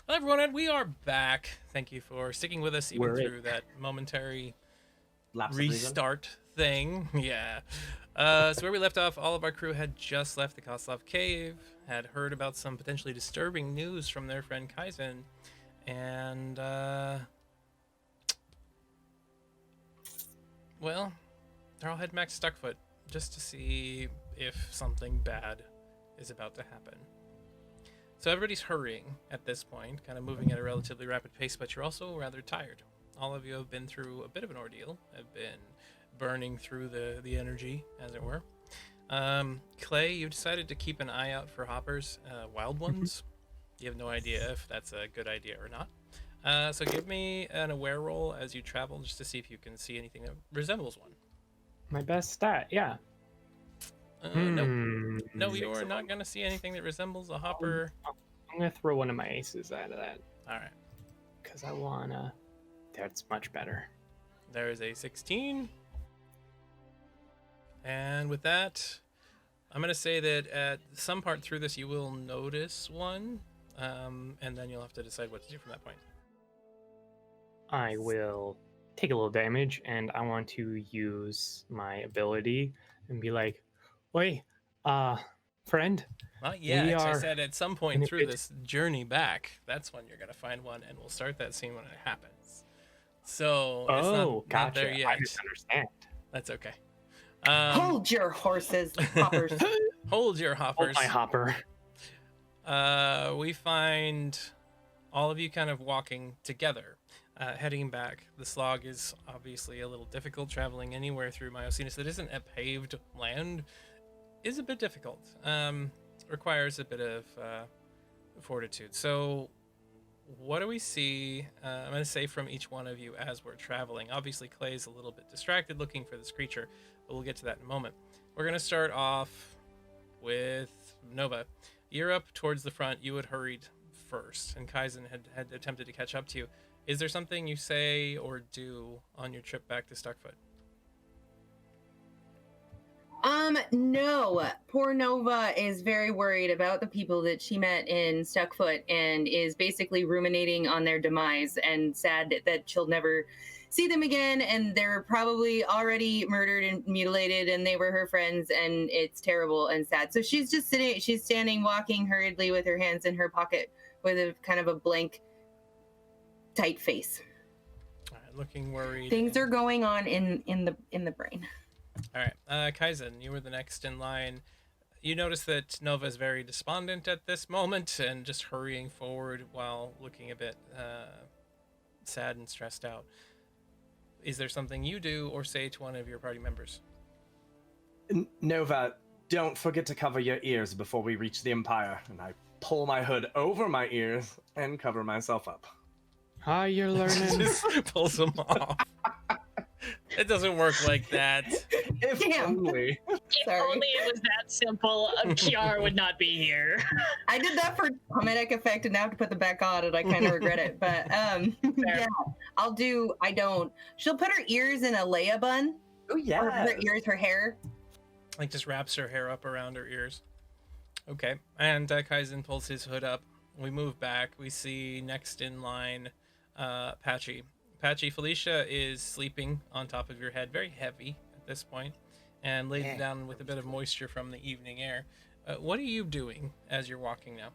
Hello, everyone, and we are back. Thank you for sticking with us even through that momentary restart thing. Yeah. So where we left off, all of our crew had just left the Caaslav cave, had heard about some potentially disturbing news from their friend Kaizen, and, well, they're all heading back to Stuckfoot just to see if something bad is about to happen. So everybody's hurrying at this point, kind of moving at a relatively rapid pace, but you're also rather tired. All of you have been through a bit of an ordeal, have been burning through the energy, as it were. Clay, you've decided to keep an eye out for hoppers, wild ones. You have no idea if that's a good idea or not. So give me an aware roll as you travel, just to see if you can see anything that resembles one. My best stat, yeah. No, you are not going to see anything that resembles a hopper. I'm going to throw one of my aces out of that. All right. Because I want to... That's much better. There is a 16. And with that, I'm going to say that at some part through this, you will notice one. And then you'll have to decide what to do from that point. I will take a little damage, and I want to use my ability and be like, "Oi, friend." Not yet. I said at some point through this journey back, that's when you're going to find one, and we'll start that scene when it happens. So it's not there yet. I misunderstand. That's okay. Hold your horses, hoppers. Hold your hoppers. Hold my hopper. We find all of you kind of walking together, heading back. The slog is obviously a little difficult. Traveling anywhere through Miocenis that isn't a paved land is a bit difficult. Requires a bit of fortitude. So what do we see? I'm going to say from each one of you as we're traveling. Obviously, Clay's a little bit distracted looking for this creature, but we'll get to that in a moment. We're going to start off with Nova. You're up towards the front. You had hurried first, and Kaizen had attempted to catch up to you. Is there something you say or do on your trip back to Stuckfoot? No. Poor Nova is very worried about the people that she met in Stuckfoot and is basically ruminating on their demise and sad that she'll never see them again, and they're probably already murdered and mutilated, and they were her friends, and it's terrible and sad. So she's just standing, walking hurriedly with her hands in her pocket with a kind of a blank, tight face. All right, looking worried. Things are going on in the brain. All right, Kaizen, you were the next in line. You notice that Nova is very despondent at this moment and just hurrying forward while looking a bit sad and stressed out. Is there something you do or say to one of your party members? Nova, don't forget to cover your ears before we reach the Empire. And I pull my hood over my ears and cover myself up. Hi, you're learning. Just pulls them off. It doesn't work like that. If only. If only it was that simple, Kiarra would not be here. I did that for comedic effect and now I have to put them back on and I kind of regret it. But yeah, she'll put her ears in a Leia bun. Oh yeah. Or her ears, her hair. Like just wraps her hair up around her ears. Okay, and Kaizen pulls his hood up. We move back. We see next in line Patchy. Patchy, Felicia is sleeping on top of your head, very heavy at this point, and laid down with a bit of moisture from the evening air. What are you doing as you're walking now?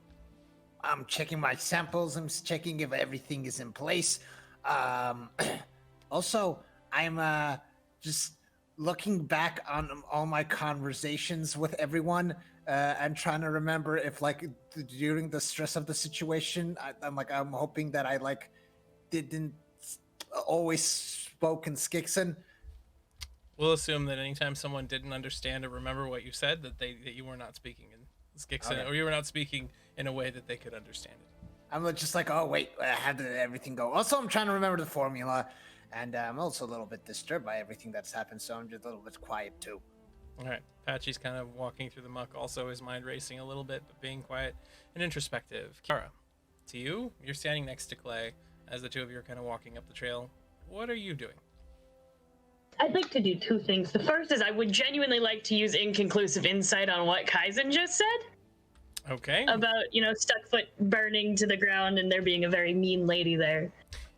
I'm checking my samples. I'm checking if everything is in place. Also, I'm just looking back on all my conversations with everyone and trying to remember if, like, during the stress of the situation, I'm hoping that I, like, didn't always spoke in Skixen. We'll assume that anytime someone didn't understand or remember what you said, that you were not speaking in Skixen, or you were not speaking in a way that they could understand it. I'm just like, oh wait, how did everything go? Also, I'm trying to remember the formula, and I'm also a little bit disturbed by everything that's happened, so I'm just a little bit quiet too. All right, Patchy's kind of walking through the muck, also his mind racing a little bit, but being quiet and introspective. Kiarra, to you, you're standing next to Clay as the two of you are kind of walking up the trail. What are you doing? I'd like to do two things. The first is I would genuinely like to use inconclusive insight on what Kaizen just said. Okay. about, Stuckfoot burning to the ground and there being a very mean lady there.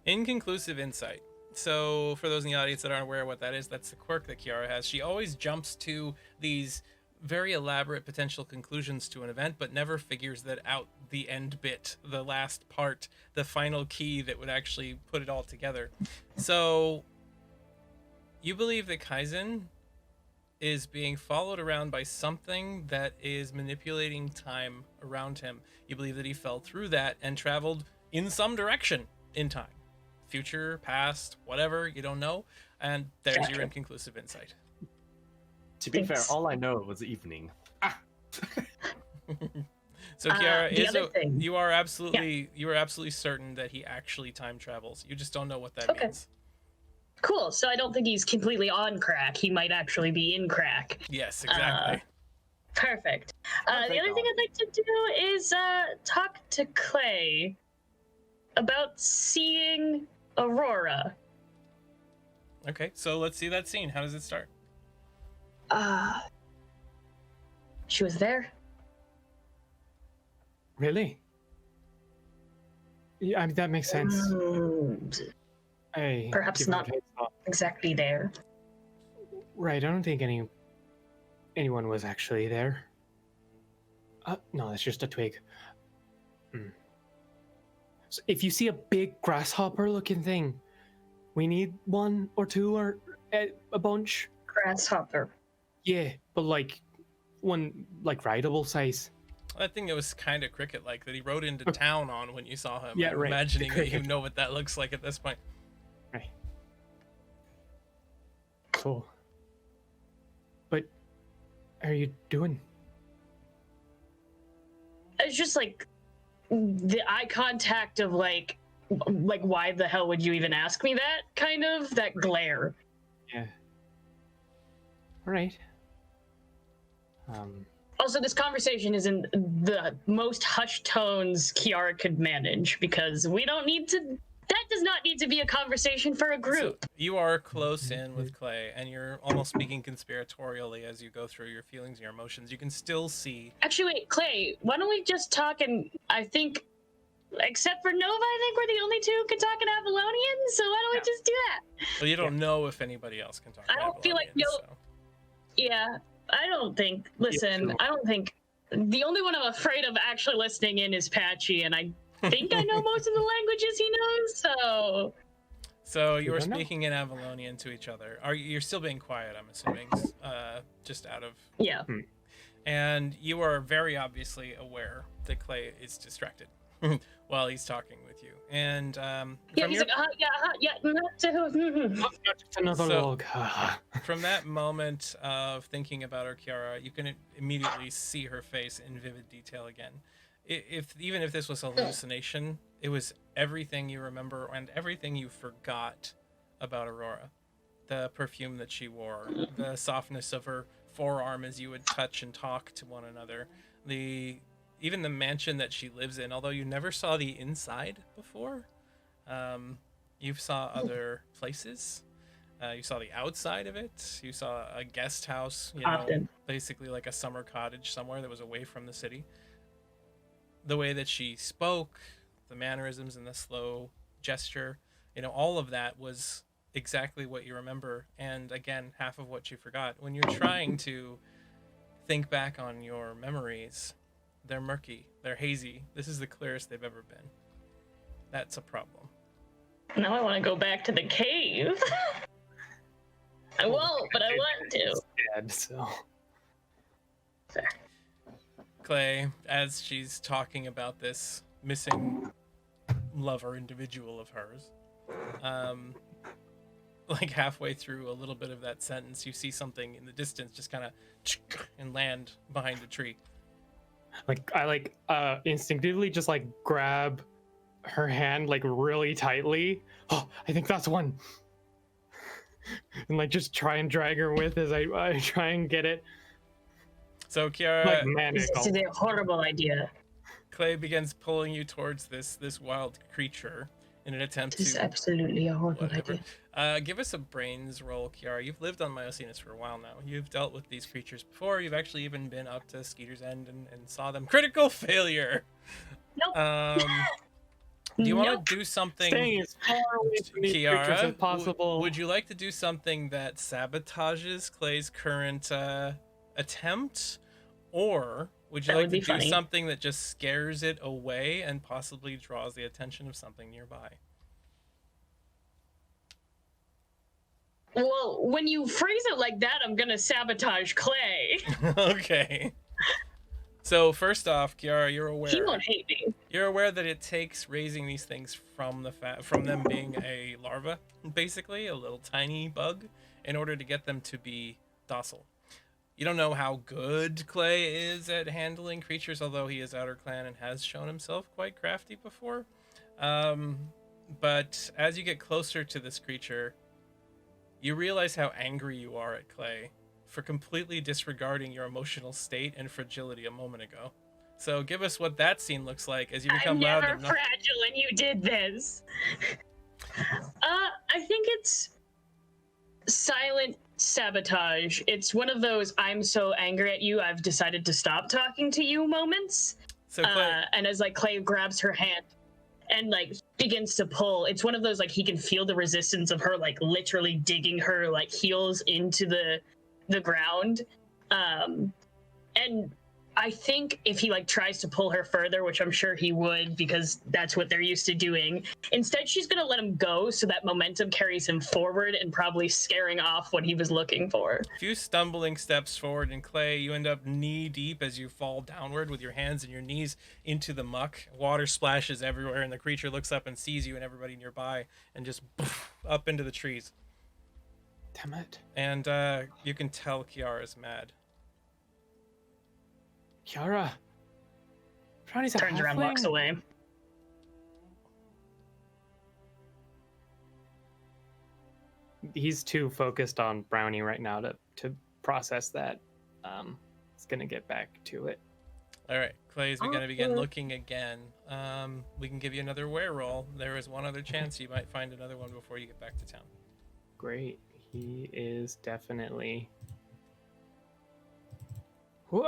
Inconclusive insight. So, for those in the audience that aren't aware of what that is, that's the quirk that Kiarra has. She always jumps to these very elaborate potential conclusions to an event, but never figures that out the end bit, the last part, the final key that would actually put it all together. So, you believe that Kaizen is being followed around by something that is manipulating time around him. You believe that he fell through that and traveled in some direction in time. Future, past, whatever, you don't know. And there's your inconclusive insight. To be Thanks. fair, all I know was evening. So Kiarra, you are absolutely certain that he actually time travels. You just don't know what that Okay. means. Cool. So I don't think he's completely on crack. He might actually be in crack. Yes, exactly. Perfect. I'll The take other thing all. I'd like to do is talk to Clay about seeing Aurora. Okay, so let's see that scene. How does it start? She was there. Really? Yeah, I mean, that makes sense. Hey, Perhaps give it a not. heads up. Exactly there. Right, I don't think anyone was actually there. No, that's just a twig. So if you see a big grasshopper-looking thing, we need one or two or a bunch. Grasshopper. Yeah, but like one like rideable size. That thing that was kind of cricket-like that he rode into town on when you saw him. Yeah, I'm right, imagining the that you cricket. know what that looks like at this point. Right. Cool. But are you doing? It's just like the eye contact of like why the hell would you even ask me that kind of that glare. Yeah. All right. Also, this conversation is in the most hushed tones Kiarra could manage because we don't need to. That does not need to be a conversation for a group. So you are close in with Clay, and you're almost speaking conspiratorially as you go through your feelings and your emotions. You can still see. Actually, wait, Clay, why don't we just talk and I think, except for Nova, I think we're the only two who can talk in Avalonian, so why don't we just do that? Well, you don't know if anybody else can talk. I don't feel like Avalonian, so. Yeah, I don't think, listen, sure. I don't think, the only one I'm afraid of actually listening in is Patchy, and I think I know most of the languages he knows, so... So you are don't know. speaking in Avalonian to each other. You're still being quiet, I'm assuming, just out of... Yeah. And you are very obviously aware that Clay is distracted while he's talking with you. And Yeah, from he's your... like, Just another So- log. From that moment of thinking about her, Kiarra, you can immediately see her face in vivid detail again. Even if this was a hallucination, it was everything you remember and everything you forgot about Aurora. The perfume that she wore, the softness of her forearm as you would touch and talk to one another, even the mansion that she lives in, although you never saw the inside before. You saw other places. You saw the outside of it. You saw a guest house, Often. basically like a summer cottage somewhere that was away from the city. The way that she spoke, the mannerisms and the slow gesture, all of that was exactly what you remember. And again, half of what you forgot. When you're trying to think back on your memories, they're murky, they're hazy. This is the clearest they've ever been. That's a problem. Now I want to go back to the cave. I won't, but I want to. Dead, so. Clay, as she's talking about this missing lover individual of hers, like halfway through a little bit of that sentence, you see something in the distance just kind of and land behind a tree. I instinctively just like grab her hand like really tightly. Oh, I think that's one. And like just try and drag her with as I try and get it. So Kiarra, Like manic. This is a horrible idea. Clay begins pulling you towards this wild creature, in an attempt This is to absolutely a horrible whatever. idea. Give us a brains roll, Kiarra. You've lived on Miocenis for a while now. You've dealt with these creatures before. You've actually even been up to Skeeter's End and saw them. Critical failure. Nope. Do you want Nope. to do something, Staying as far away from these creatures Kiarra? as possible. Would you like to do something that sabotages Clay's current attempt, or would you That like would to be do funny. something that just scares it away and possibly draws the attention of something nearby? Well, when you phrase it like that, I'm gonna sabotage Clay. Okay. So first off, Kiarra, you're aware. He won't hate me. You're aware that it takes raising these things from from them being a larva, basically a little tiny bug, in order to get them to be docile. You don't know how good Clay is at handling creatures, although he is Outer Clan and has shown himself quite crafty before. But as you get closer to this creature, you realize how angry you are at Clay for completely disregarding your emotional state and fragility a moment ago. So give us what that scene looks like as you become I'm loud never enough. fragile, and you did this. I think it's silent sabotage. It's one of those "I'm so angry at you, I've decided to stop talking to you" moments. So Clay, And as like Clay grabs her hand and like begins to pull, it's one of those like he can feel the resistance of her like literally digging her like heels into the ground. And I think if he like tries to pull her further, which I'm sure he would because that's what they're used to doing, instead she's gonna let him go so that momentum carries him forward and probably scaring off what he was looking for. a few stumbling steps forward, and Clay, you end up knee deep as you fall downward with your hands and your knees into the muck. Water splashes everywhere, and the creature looks up and sees you and everybody nearby, and just up into the trees. Damn it. And you can tell Kiara's mad. Kiarra. Brownie's a Turns around, walks halfling. away. He's too focused on Brownie right now to process that. He's gonna get back to it. All right, Clay's going to begin looking again. We can give you another were roll. There is one other chance you might find another one before you get back to town. Great. He is definitely. Whoa.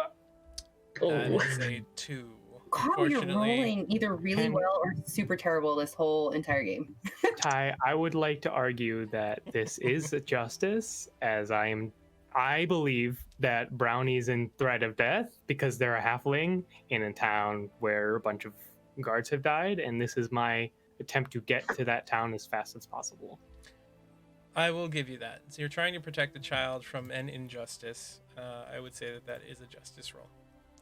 That Oh. is a 2. Carl, you're Unfortunately, rolling either really Can- well or super terrible this whole entire game. Ty, I would like to argue that this is a justice, as I believe that Brownie's in threat of death because they're a halfling in a town where a bunch of guards have died, and this is my attempt to get to that town as fast as possible. I will give you that. So you're trying to protect the child from an injustice. I would say that is a justice roll.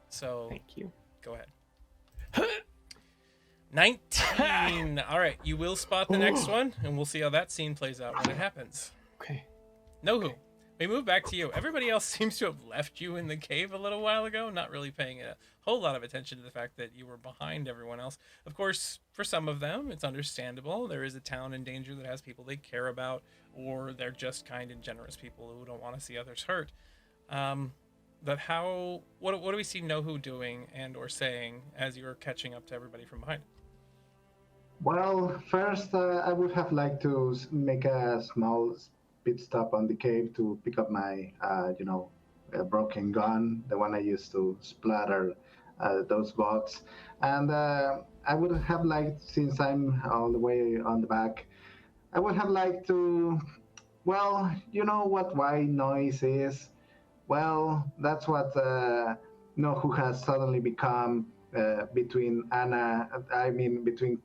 So Thank you. go ahead. 19. All right, you will spot the next one, and we'll see how that scene plays out when it happens. Okay. Nohu, we move back to you. Everybody else seems to have left you in the cave a little while ago, not really paying a whole lot of attention to the fact that you were behind everyone else. Of course, for some of them, it's understandable. There is a town in danger that has people they care about, or they're just kind and generous people who don't want to see others hurt. But what do we see Nohu doing and or saying as you're catching up to everybody from behind? Well, first, I would have liked to make a small pit stop on the cave to pick up my, broken gun, the one I used to splatter those bugs. And I would have liked, since I'm all the way on the back, I would have liked to, well, you know what white noise is? Well, that's what Nohu has suddenly become between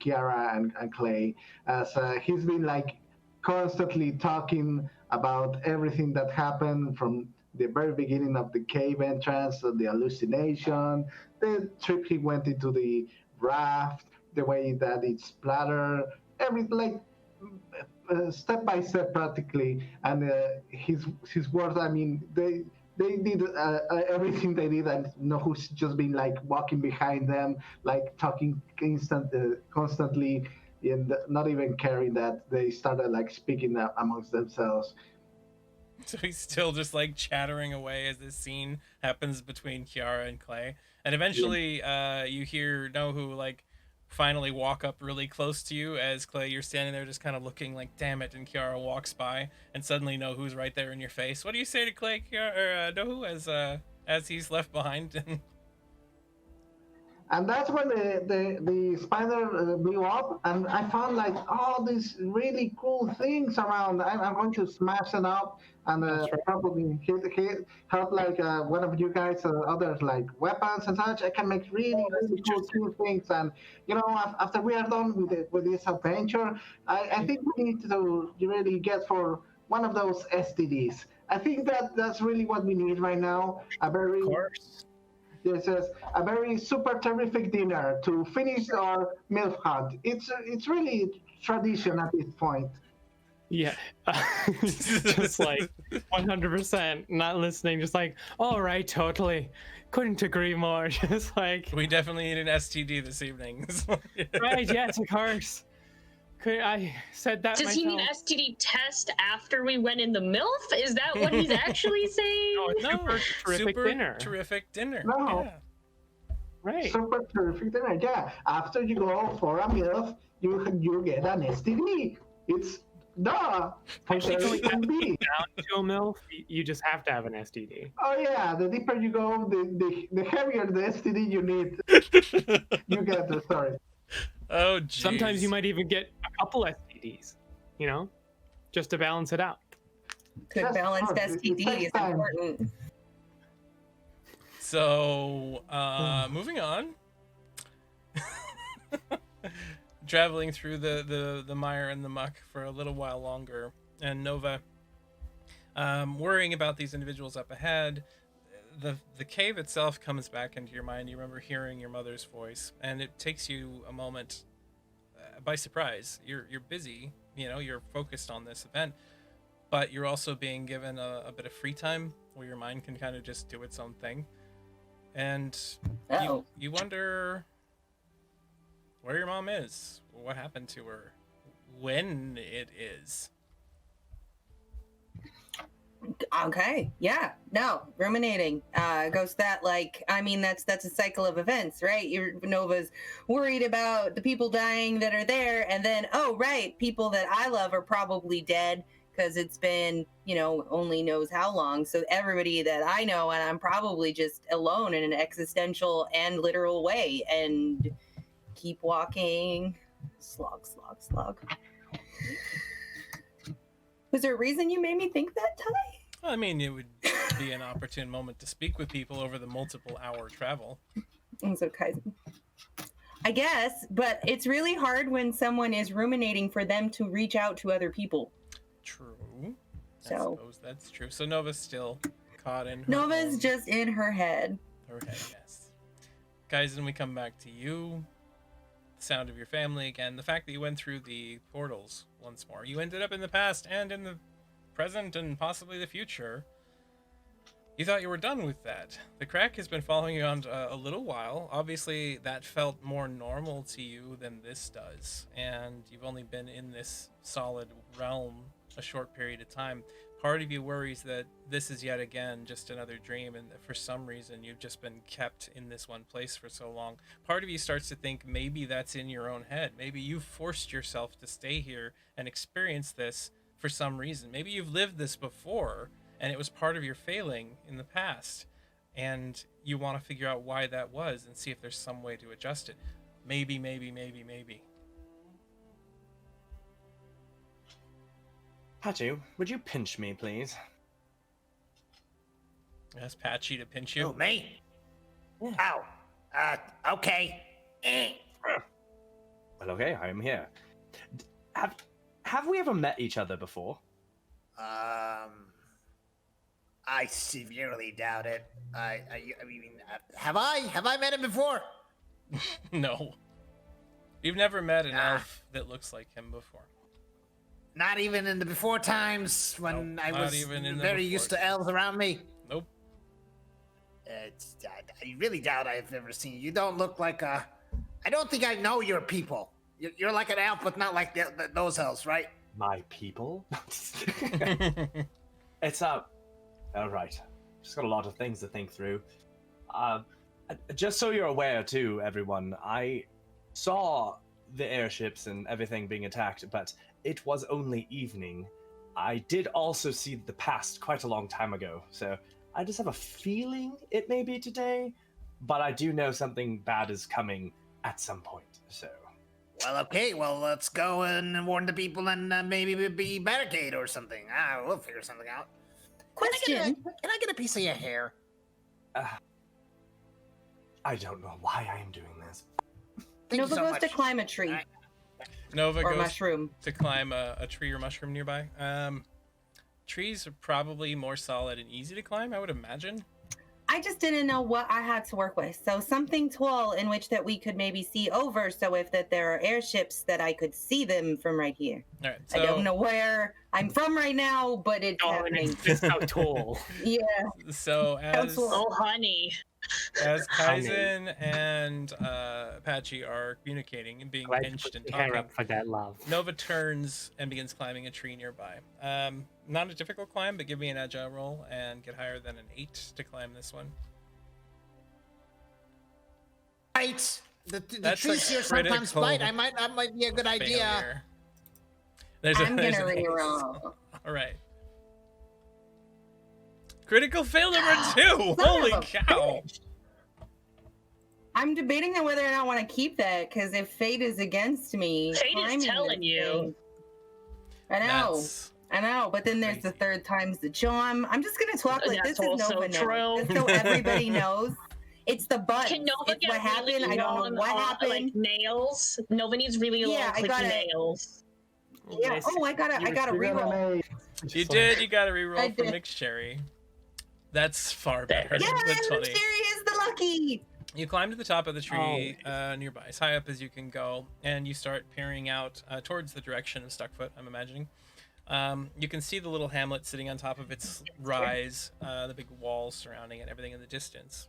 Kiarra and Clay, as he's been like constantly talking about everything that happened from the very beginning of the cave entrance, the hallucination, the trip he went into the raft, the way that it splattered, step by step practically, and his words. I mean, they did everything they did, and Nohu's just been like walking behind them, like talking constantly, and not even caring that they started like speaking amongst themselves. So he's still just like chattering away as this scene happens between Kiarra and Clay. And eventually you hear Nohu like finally walk up really close to you as Clay, you're standing there just kind of looking like, damn it, and Kiarra walks by and suddenly Nohu's right there in your face. What do you say to Clay, Kiarra, or Nohu as he's left behind? And that's when the spider blew up, and I found like all these really cool things around. I'm going to smash it up and probably help like one of you guys or others like weapons and such. I can make really cool things. And after we are done with this adventure, I think we need to really get for one of those STDs. I think that's really what we need right now. A very This is a very super terrific dinner to finish our MILF hunt. It's really tradition at this point. Yeah, just like 100% not listening, just like, all right, totally. Couldn't agree more. Just like, we definitely need an STD this evening. Right, yes, of course. I said that Does myself. he mean STD test after we went in the MILF? Is that what he's actually saying? No, terrific dinner. No. Yeah. Right. Super terrific dinner, yeah. After you go for a MILF, you get an STD. It's duh. Actually, going down to a MILF, you just have to have an STD. Oh yeah, the deeper you go, the heavier the STD you need. You get the story. Oh, geez. Sometimes you might even get a couple STDs, just to balance it out. Good balanced STD is important. So, moving on. Traveling through the mire and the muck for a little while longer, and Nova worrying about these individuals up ahead. The cave itself comes back into your mind. You remember hearing your mother's voice, and it takes you a moment by surprise. You're busy, you're focused on this event, but you're also being given a bit of free time where your mind can kind of just do its own thing. And you wonder where your mom is, what happened to her, when it is. Okay, yeah, no, ruminating. Goes that that's a cycle of events, right? Nova's worried about the people dying that are there, and then, oh, right, people that I love are probably dead because it's been, only knows how long. So everybody that I know, and I'm probably just alone in an existential and literal way, and keep walking, slog. Was there a reason you made me think that, Ty? I mean, it would be an opportune moment to speak with people over the multiple hour travel. And so Kaizen. I guess, but it's really hard when someone is ruminating for them to reach out to other people. True. So, I suppose that's true. So Nova's still caught in her Nova's own... just in her head. Her head, yes. Kaizen, we come back to you. The sound of your family again. The fact that you went through the portals once more. You ended up in the past and in the present and possibly the future. You thought you were done with that. The crack has been following you on a little while. Obviously, that felt more normal to you than this does. And you've only been in this solid realm a short period of time. Part of you worries that this is yet again just another dream, and that for some reason you've just been kept in this one place for so long. Part of you starts to think maybe that's in your own head. Maybe you've forced yourself to stay here and experience this for some reason. Maybe you've lived this before, and it was part of your failing in the past, and you want to figure out why that was and see if there's some way to adjust it. Maybe. Patchy, would you pinch me, please? Ask Patchy to pinch you. Oh, me? Yeah. Oh, okay. Well, okay, I am here. Have we ever met each other before? I severely doubt it. I mean, have I met him before? No. You've never met an elf that looks like him before. Not even in the before times when Nope, I not was even in the very before used to times. elves around me. Nope. I really doubt I've ever seen you. You don't look like a... I don't think I know your people. You're like an elf, but not like those elves, right? My people? It's all right. Just got a lot of things to think through. Just so you're aware, too, everyone, I saw the airships and everything being attacked, but it was only evening. I did also see the past quite a long time ago, so I just have a feeling it may be today, but I do know something bad is coming at some point, so... Well, okay, well, let's go and warn the people and maybe be barricade or something. We'll figure something out. Question. Can I get a piece of your hair? I don't know why I am doing this. Thank Nova you so goes much. to climb a tree Nova or goes mushroom. to climb a tree or mushroom nearby. Trees are probably more solid and easy to climb, I would imagine. I just didn't know what I had to work with. So something tall in which that we could maybe see over. So if that there are airships that I could see them from right here. All right, so I don't know where I'm from right now, but it's happening. Just how tall. Yeah. So as Oh, honey. Kaizen and Patchy are communicating and being Glad you pinched put and your hair talking, up for that love. Nova turns and begins climbing a tree nearby. Not a difficult climb, but give me an agile roll and get higher than an 8 to climb this one. Right. The That's a trees here sometimes critical bite. That might be a good idea. Failure. There's I'm there's gonna an ace. reroll. All right. Critical fail number 2. Son Holy of a cow! bitch. I'm debating on whether or not I want to keep that because if fate is against me, Fate is climbing telling this you. thing- I know. That's I know, but then there's the crazy. third time's the charm. I'm just gonna talk like That's this is also Nova true. knows. Just so everybody knows. It's the butt. Can Nova It's get what happened. really I don't long, know what happened. like nails? Nova needs really long, Yeah, I clicky got it. nails. Yeah. Oh, I gotta You got reroll. an You did. You got to I reroll for did. mixed cherry. That's far better. Yeah, That's Jerry funny. is the lucky. You climb to the top of the tree nearby, as high up as you can go, and you start peering out towards the direction of Stuckfoot, I'm imagining. You can see the little hamlet sitting on top of its rise, the big walls surrounding it, everything in the distance.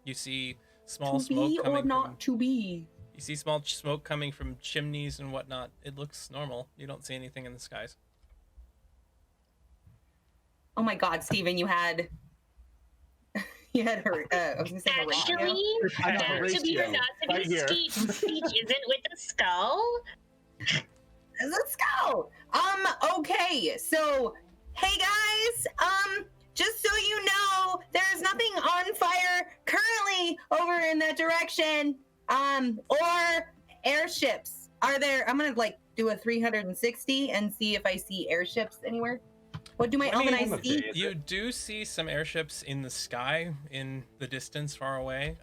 You see small To smoke be or coming not from... to be. You see small smoke coming from chimneys and whatnot. It looks normal. You don't see anything in the skies. Oh my God, Steven, you had her. I was gonna say Actually, I got that to be or Horatio not to be right here. speech isn't with the skull. Let's go. Okay. So, hey guys. Just so you know, there's nothing on fire currently over in that direction. Or airships. Are there? I'm gonna like do a 360 and see if I see airships anywhere. What do my I mean, elven eyes see? You do see some airships in the sky, in the distance, far away.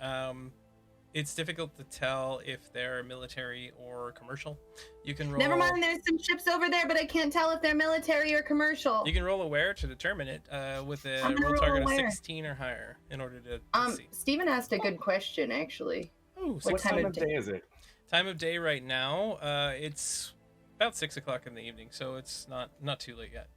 It's difficult to tell if they're military or commercial. You can roll. Never mind. There's some ships over there, but I can't tell if they're military or commercial. You can roll aware to determine it with a I'm gonna roll roll target of aware. 16 or higher in order to see. Steven asked a good question, actually. Ooh, what What six- time time of of day is it? time of day right now. It's about 6 o'clock in the evening, so it's not too late yet.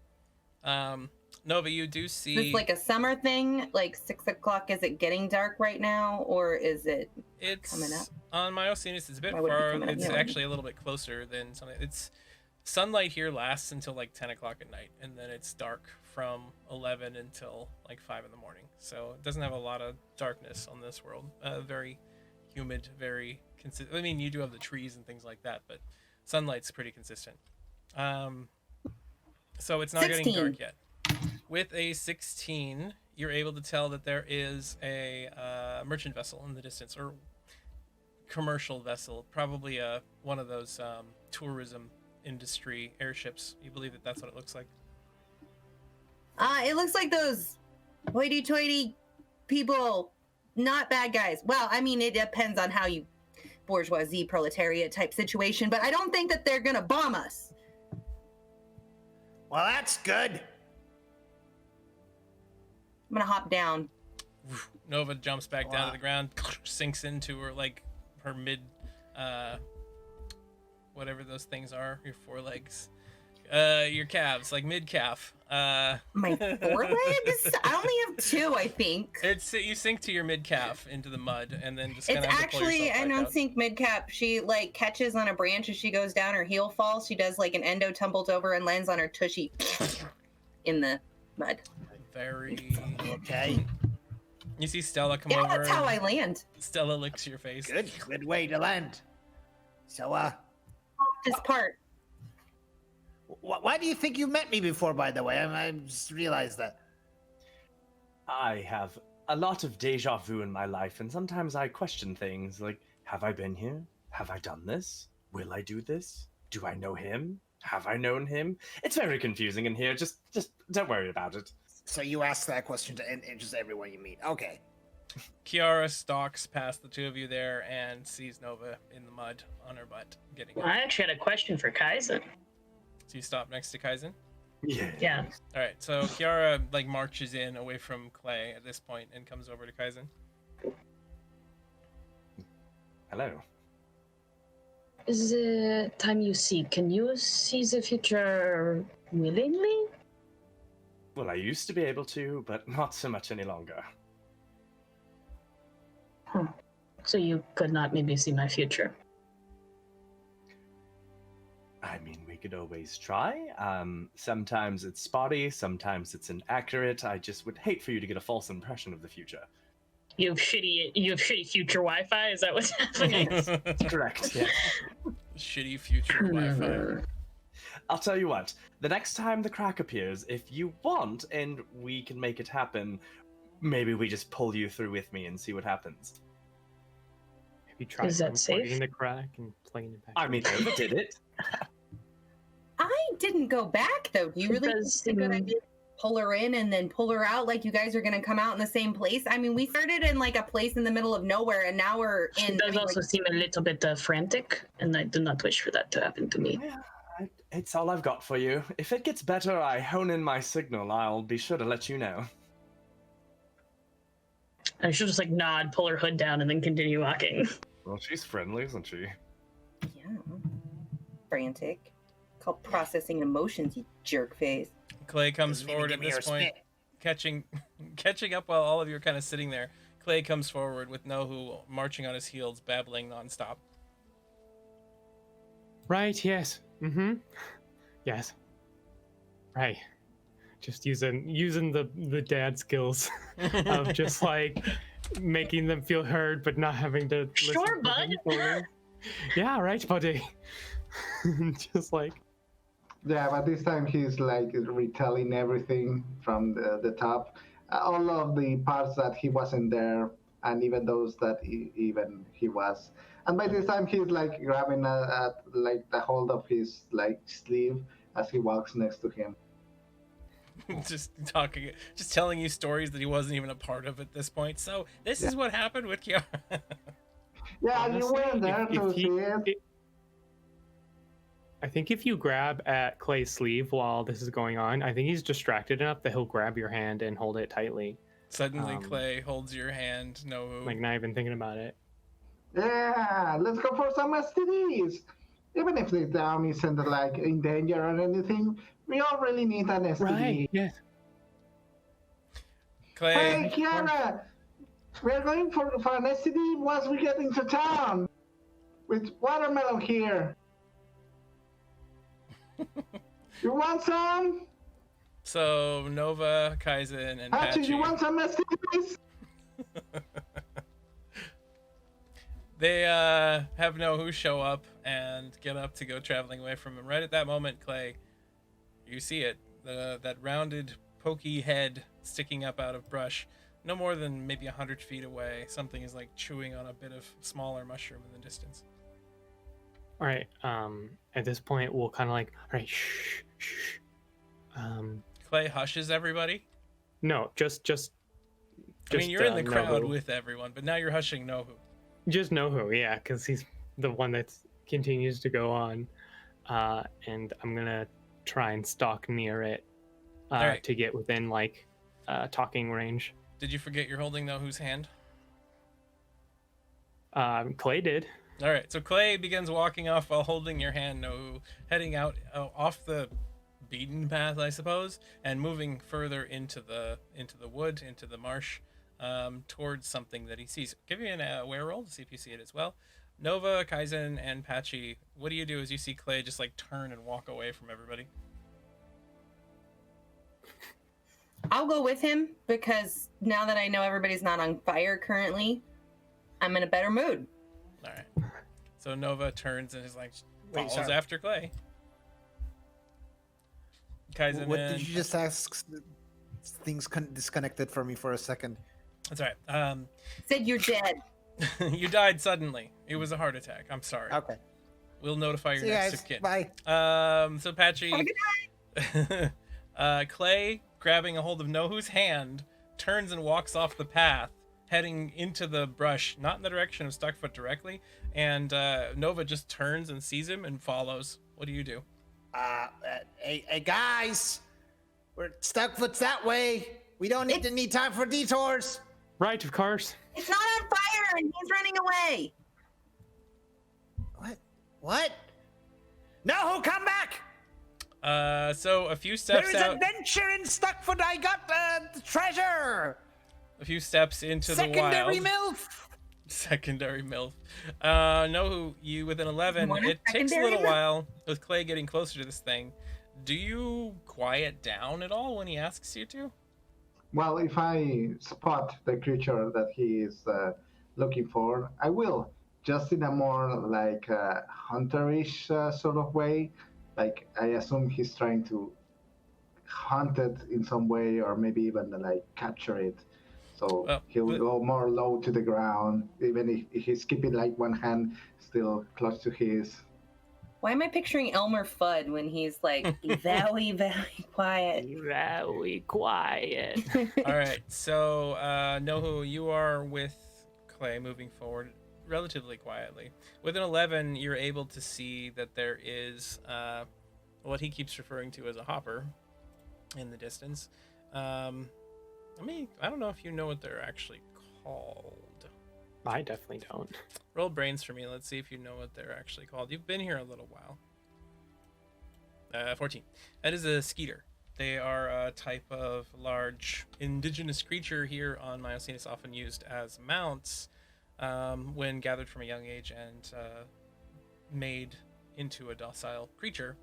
Nova, you do see. Is this like a summer thing? Like 6 o'clock? Is it getting dark right now, or is it? It's coming up? on Miocenis. It's a bit Why would it be far. coming up? It's Yeah. actually a little bit closer than something. It's sunlight here lasts until like 10 o'clock at night, and then it's dark from 11 until like 5 in the morning. So it doesn't have a lot of darkness on this world. Very humid, very consistent. I mean, you do have the trees and things like that, but sunlight's pretty consistent. So it's not getting 16. dark yet. With a 16, you're able to tell that there is a merchant vessel in the distance, or commercial vessel, probably one of those tourism industry airships. You believe that that's what it looks like? It looks like those hoity-toity people, not bad guys. Well, I mean, it depends on how you bourgeoisie proletariat type situation, but I don't think that they're gonna bomb us. Well, that's good. I'm gonna hop down. Nova jumps back down Wow. to the ground, sinks into her her mid, whatever those things are, your forelegs, your calves, like mid calf. My forelegs? I only have 2, I think. It's you sink to your mid calf into the mud, and then just kind It's of have to pull actually, yourself I back don't out. think mid-cap. She like catches on a branch as she goes down, her heel falls. She does like an endo, tumbles over and lands on her tushy in the mud. Very. Okay. You see Stella come Yeah, over. that's how I and land. Stella licks your face. Good way to land. So, This part. why do you think you met me before, by the way? I just realized that. I have a lot of deja vu in my life, and sometimes I question things like, have I been here? Have I done this? Will I do this? Do I know him? Have I known him? It's very confusing in here. Just don't worry about it. So you ask that question to just everyone you meet. Okay. Kiarra stalks past the two of you there and sees Nova in the mud on her butt getting up. I actually had a question for Kaizen. So you stop next to Kaizen? Yeah. All right, so Kiarra like marches in away from Clay at this point and comes over to Kaizen. Hello. The time you see, can you see the future willingly? Well, I used to be able to, but not so much any longer. So you could not maybe see my future. I mean, we could always try. Sometimes it's spotty, sometimes it's inaccurate. I just would hate for you to get a false impression of the future. You have shitty future Wi-Fi. Is that what's happening? Correct. Yeah. Shitty future Wi-Fi. I'll tell you what. The next time the crack appears, if you want, and we can make it happen, maybe we just pull you through with me and see what happens. Have you tried Is that unplugging safe? the crack and plugging it back? I mean, Nova did it. I didn't go back though. Do you really think Because, it's a good idea to pull her in and then pull her out like you guys are gonna come out in the same place? I mean, we started in like a place in the middle of nowhere and now we're She in. does also seem a little bit frantic, and I do not wish for that to happen to me. Yeah, it's all I've got for you. If it gets better, I hone in my signal. I'll be sure to let you know. I should just like nod, pull her hood down, and then continue walking. Well, she's friendly, isn't she? Yeah. Frantic. Called processing emotions, you jerk face. Clay comes Doesn't even forward give at me this her point, spit. catching up while all of you are kind of sitting there. Clay comes forward with Nohu marching on his heels, babbling nonstop. Right, yes. Mm-hmm. Yes. Right. Just using the dad skills of just like making them feel heard but not having to listen Sure, to bud. them fully. Yeah, right, buddy. Just like Yeah, but this time he's like retelling everything from the top. All of the parts that he wasn't there, and even those that he was. And by this time he's like grabbing at like the hold of his like sleeve as he walks next to him. just telling you stories that he wasn't even a part of at this point. So this is what happened with Kiarra. Yeah, honestly, you weren't there to see it. I think if you grab at Clay's sleeve while this is going on, I think he's distracted enough that he'll grab your hand and hold it tightly. Suddenly, Clay holds your hand. Nohu. Like not even thinking about it. Yeah, let's go for some STDs. Even if the town isn't like in danger or anything, we all really need an STD. Right. Yes. Clay. Hey, Kiarra, we're going for an STD once we get into town. With watermelon here. You want some? So Nova, Kaizen, and Patchy, Patchy. you want some STDs? They have Nohu show up and get up to go traveling away from him. Right at that moment, Clay, you see it. That rounded, pokey head sticking up out of brush. No more than maybe 100 feet away. Something is like chewing on a bit of smaller mushroom in the distance. All right. At this point, we'll kind of like, all right, shh. Clay hushes everybody. No, just. I mean, you're in the crowd Nohu. with everyone, but now you're hushing Nohu. Just Nohu, yeah, because he's the one that continues to go on, and I'm gonna try and stalk near it Alright. to get within like talking range. Did you forget you're holding Nohu's hand? Clay did. All right, so Clay begins walking off while holding your hand, Nohu, heading out off the beaten path, I suppose, and moving further into the wood, into the marsh, towards something that he sees. Give me an aware roll to see if you see it as well. Nova, Kaizen, and Patchy, what do you do as you see Clay just like turn and walk away from everybody? I'll go with him because now that I know everybody's not on fire currently, I'm in a better mood. All right. So Nova turns and is like Wait, follows sorry. after Clay. Kaizen What and did you just ask? Things disconnected for me for a second. that's all right. Said you're dead. You died suddenly. It was a heart attack. I'm sorry. Okay. We'll notify your See you next guys. of kin. Bye. So Patchy, Clay, grabbing a hold of Nohu's hand, turns and walks off the path, heading into the brush, not in the direction of Stuckfoot directly. And Nova just turns and sees him and follows. What do you do? Hey guys, we're Stuckfoot's that way. We don't need time for detours. Right, of course. It's not on fire and he's running away. What? No, come back! So a few steps There is out, adventure in Stuckfoot. I got the treasure. a few steps into Secondary the wild. MILF. Secondary MILF. Nohu, you with an 11. Want a It takes a secondary little MILF? while with Clay getting closer to this thing. Do you quiet down at all when he asks you to? Well, if I spot the creature that he is looking for, I will. Just in a more like hunterish sort of way. Like I assume he's trying to hunt it in some way, or maybe even like capture it. So Well, he'll but- go more low to the ground, even if he's keeping like one hand still close to his. Why am I picturing Elmer Fudd when he's like very, very quiet? Very quiet. All right, so Nohu, you are with Clay moving forward relatively quietly. With an 11, you're able to see that there is what he keeps referring to as a hopper in the distance. I don't know if you know what they're actually called. I definitely don't. Roll brains for me. Let's see if you know what they're actually called. You've been here a little while. 14. That is a skeeter. They are a type of large indigenous creature here on Miocenis, often used as mounts when gathered from a young age and made into a docile creature.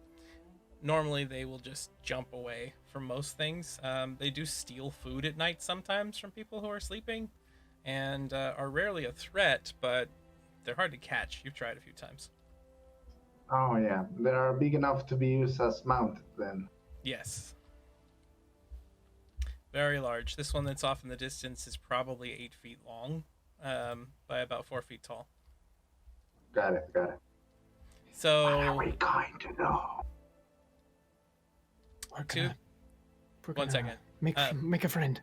Normally, they will just jump away from most things. They do steal food at night sometimes from people who are sleeping, and are rarely a threat, but they're hard to catch. You've tried a few times. Oh yeah, they are big enough to be used as mount then. Yes. Very large. This one that's off in the distance is probably 8 feet long, by about 4 feet tall. Got it. What are So, we going to do? We're Two- gonna, we're one gonna second. Make a friend.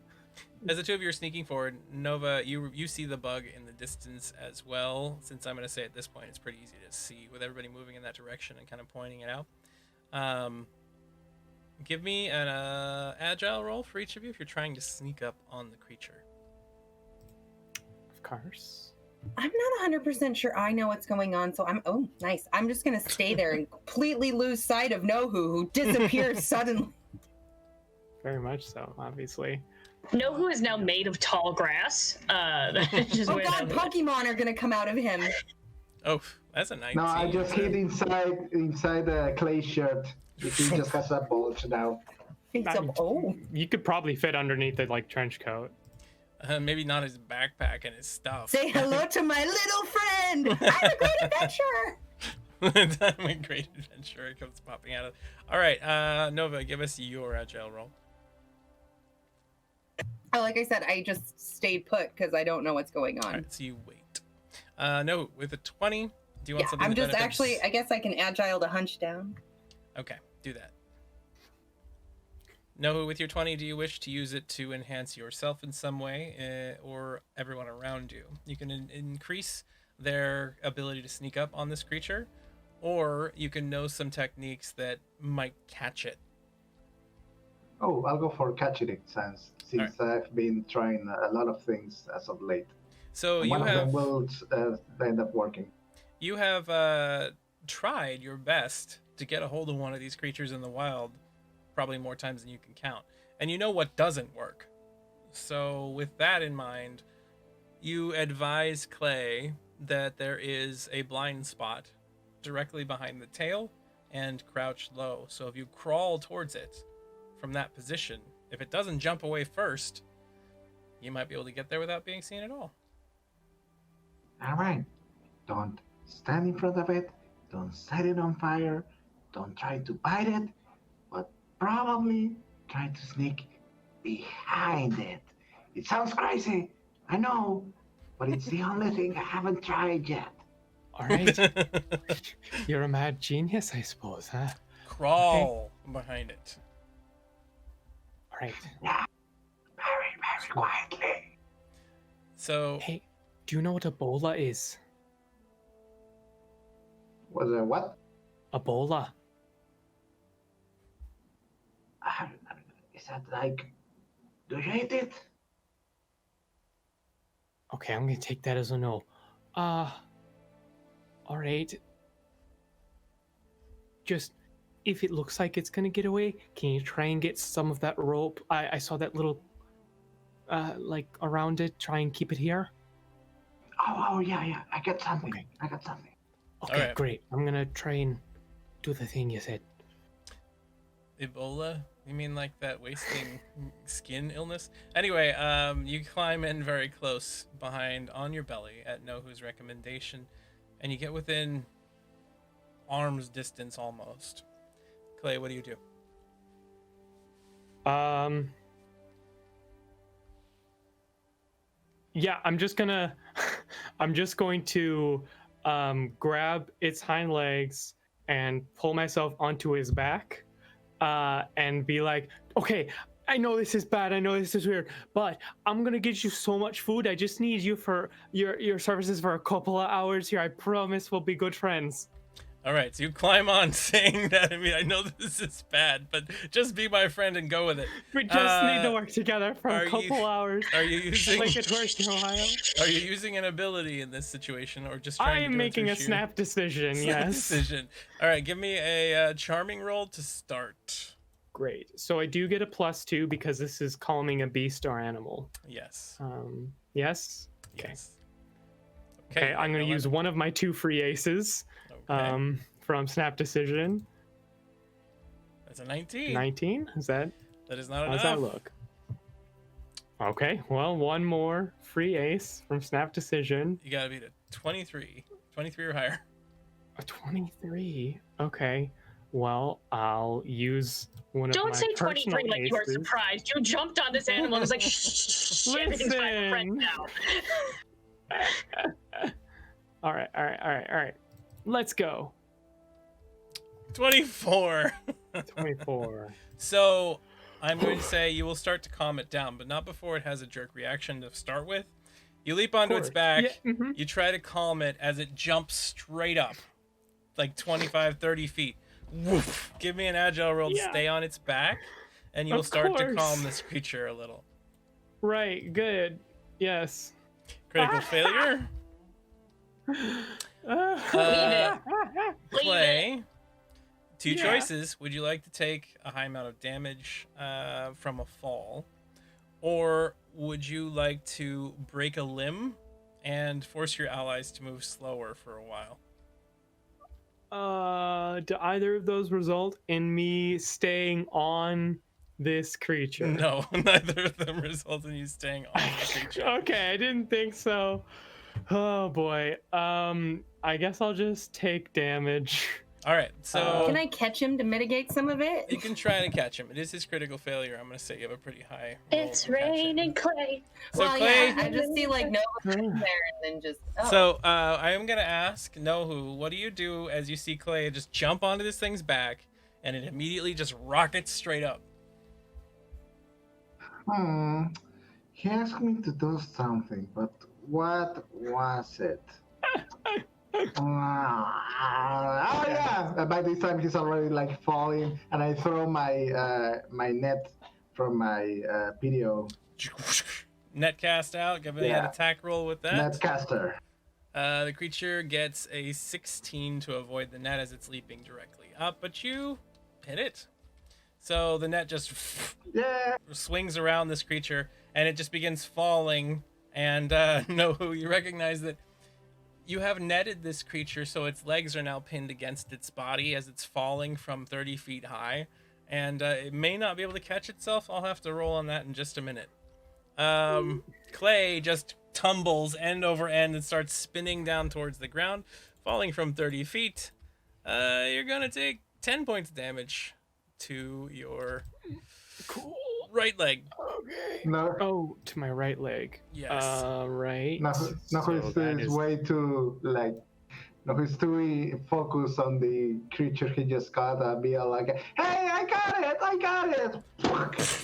As the two of you are sneaking forward, Nova, you see the bug in the distance as well. Since I'm going to say at this point, it's pretty easy to see with everybody moving in that direction and kind of pointing it out. Give me an agile roll for each of you if you're trying to sneak up on the creature. Of course. I'm not 100% sure I know what's going on, so oh, nice. I'm just going to stay there and completely lose sight of Nohu, who disappears suddenly. Very much so, obviously. Nohu is now made of tall grass. Just Oh where god, the- Pokemon are going to come out of him. Oh, that's a 19. No, I just hid inside the clay shirt. He just has a bulge now. Oh, You could probably fit underneath the like trench coat. Maybe not his backpack and his stuff. say hello to my little friend. I'm a great adventurer. I'm a great adventure. It comes popping out of. All right, Nova, give us your agile roll. Oh, like I said, I just stayed put because I don't know what's going on. All right, so you wait. No, with a 20, do you want Yeah, something? I'm that just benefits- actually, I guess I can agile to hunch down. Okay, do that. No, with your 20, do you wish to use it to enhance yourself in some way or everyone around you? You can increase their ability to sneak up on this creature, or you can know some techniques that might catch it. Oh, I'll go for catching it since I've been trying a lot of things as of late. So And you one of them have will end up working. you have tried your best to get a hold of one of these creatures in the wild, probably more times than you can count, and you know what doesn't work. So with that in mind, you advise Clay that there is a blind spot directly behind the tail and crouch low. So if you crawl towards it from that position, if it doesn't jump away first, you might be able to get there without being seen at all. All right. Don't stand in front of it, don't set it on fire, don't try to bite it, but probably try to sneak behind it. It sounds crazy, I know, but it's the only thing I haven't tried yet. All right. You're a mad genius, I suppose, huh? Crawl behind it. All right. Yeah, very quietly. So Hey, do you know what Ebola is? Was it what? Ebola. Is that like, do you hate it? Okay, I'm gonna take that as a no. All right. Just, if it looks like it's gonna get away, can you try and get some of that rope? I saw that little, like, around it. Try and keep it here. Oh, yeah, I got something. Okay. I got something. Okay, Alright. great. I'm gonna try and do the thing you said. Ebola? You mean like that wasting skin illness? Anyway, you climb in very close behind on your belly at Nohu's recommendation, and you get within arm's distance almost. Clay, what do you do? Yeah, I'm just going to grab its hind legs and pull myself onto his back, and be like, okay, I know this is bad, I know this is weird, but I'm gonna get you so much food. I just need you for your services for a couple of hours here. I promise we'll be good friends. All right, so you climb on saying that. I mean, I know this is bad, but just be my friend and go with it. We just need to work together for are a couple you- hours. Are you using Like it works in Ohio. Are you using an ability in this situation, or just I trying to am do it making through a sheer- snap decision, snap yes. decision? All right, give me a charming roll to start. Great. So I do get a +2 because this is calming a beast or animal. Yes. Yes? Okay. Yes. Okay, I'm going to use one of my 2 free aces Okay. from Snap Decision. That's a 19. 19? Is that, That is not how enough. does that look? Okay, well, one more free ace from Snap Decision. You gotta beat a 23. 23 or higher. A 23? Okay, well, I'll use one of Don't my say personal 23 like you are aces. surprised. You jumped on this animal and was like, shh, everything's fine, we're friends now. All right. Let's go. 24. 24. So I'm going to say you will start to calm it down, but not before it has a jerk reaction to start with. You leap onto its course. back. Yeah, mhm. You try to calm it as it jumps straight up, like 25, 30 feet. Woof. Give me an agile roll to Yeah. stay on its back, and you'll Of start to course. calm this creature a little. Right, good. Yes. Critical failure. it. Clay, two Yeah. choices. Would you like to take a high amount of damage from a fall, or would you like to break a limb and force your allies to move slower for a while? Do either of those result in me staying on this creature? No, neither of them result in you staying on the creature. Okay, I didn't think so. Oh boy. I guess I'll just take damage. All right, so Can I catch him to mitigate some of it? you can try to catch him. It is his critical failure. I'm going to say you have a pretty high roll It's to catch him. raining clay. So well, Clay, yeah, I just see like Nova there and then just. Oh. So I am gonna ask Nohu, what do you do as you see Clay just jump onto this thing's back and it immediately just rockets straight up? He asked me to do something, but what was it? Oh yeah! By this time he's already like falling, and I throw my my net from my PDO Net cast out. Give me an Yeah. attack roll with that. net caster. The creature gets a 16 to avoid the net as it's leaping directly up, but you hit it. So the net just Yeah. swings around this creature, and it just begins falling. And Nohu, you recognize that you have netted this creature, so its legs are now pinned against its body as it's falling from 30 feet high, and it may not be able to catch itself. I'll have to roll on that in just a minute. Clay just tumbles end over end and starts spinning down towards the ground, falling from 30 feet, you're gonna take 10 points of damage to your right leg. Okay. No, Oh, to my right leg. Yes. Right. no, So that is is- way too like. No, he's too focused on the creature he just got. Be like, hey, I got it.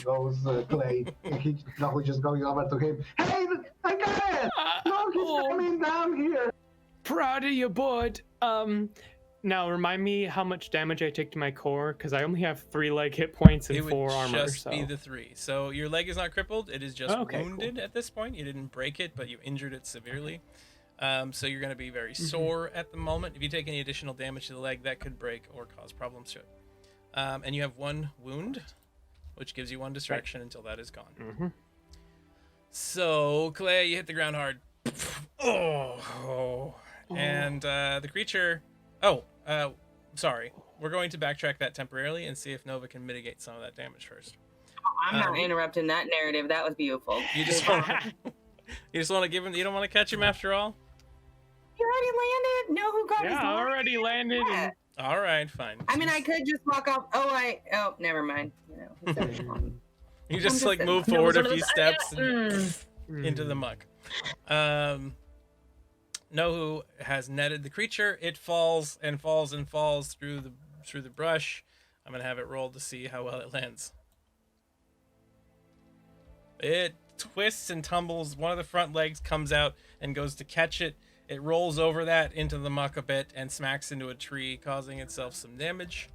Goes Clay. Who's just going over to him. Hey, I got it. No, he's coming down here. Proud of you, bud. Now remind me how much damage I take to my core, because I only have 3 leg hit points and It would 4 armor. just So be the 3. So your leg is not crippled. It is just Okay, wounded at this point. You didn't break it, but you injured it severely. So you're going to be very Mm-hmm. sore at the moment. If you take any additional damage to the leg, that could break or cause problems to it. And you have 1 wound, which gives you 1 distraction until that is gone. Mhm. So, Clay, you hit the ground hard. Oh. And the creature... sorry. We're going to backtrack that temporarily and see if Nova can mitigate some of that damage first. I'm not interrupting that narrative. That was beautiful. You just want to give him... You don't want to catch him after all? You already landed? No, who got his Yeah, I leg? already landed. Yeah. All right, fine. I mean, I could just walk off. Oh, never mind. You know, he's already gone. You just just like saying. move No, forward it's a one of few those, steps and into the muck. Nohu has netted the creature. It falls and falls and falls through the brush. I'm gonna have it roll to see how well it lands. It twists and tumbles. One of the front legs comes out and goes to catch it. It rolls over that into the muck a bit and smacks into a tree, causing itself some damage.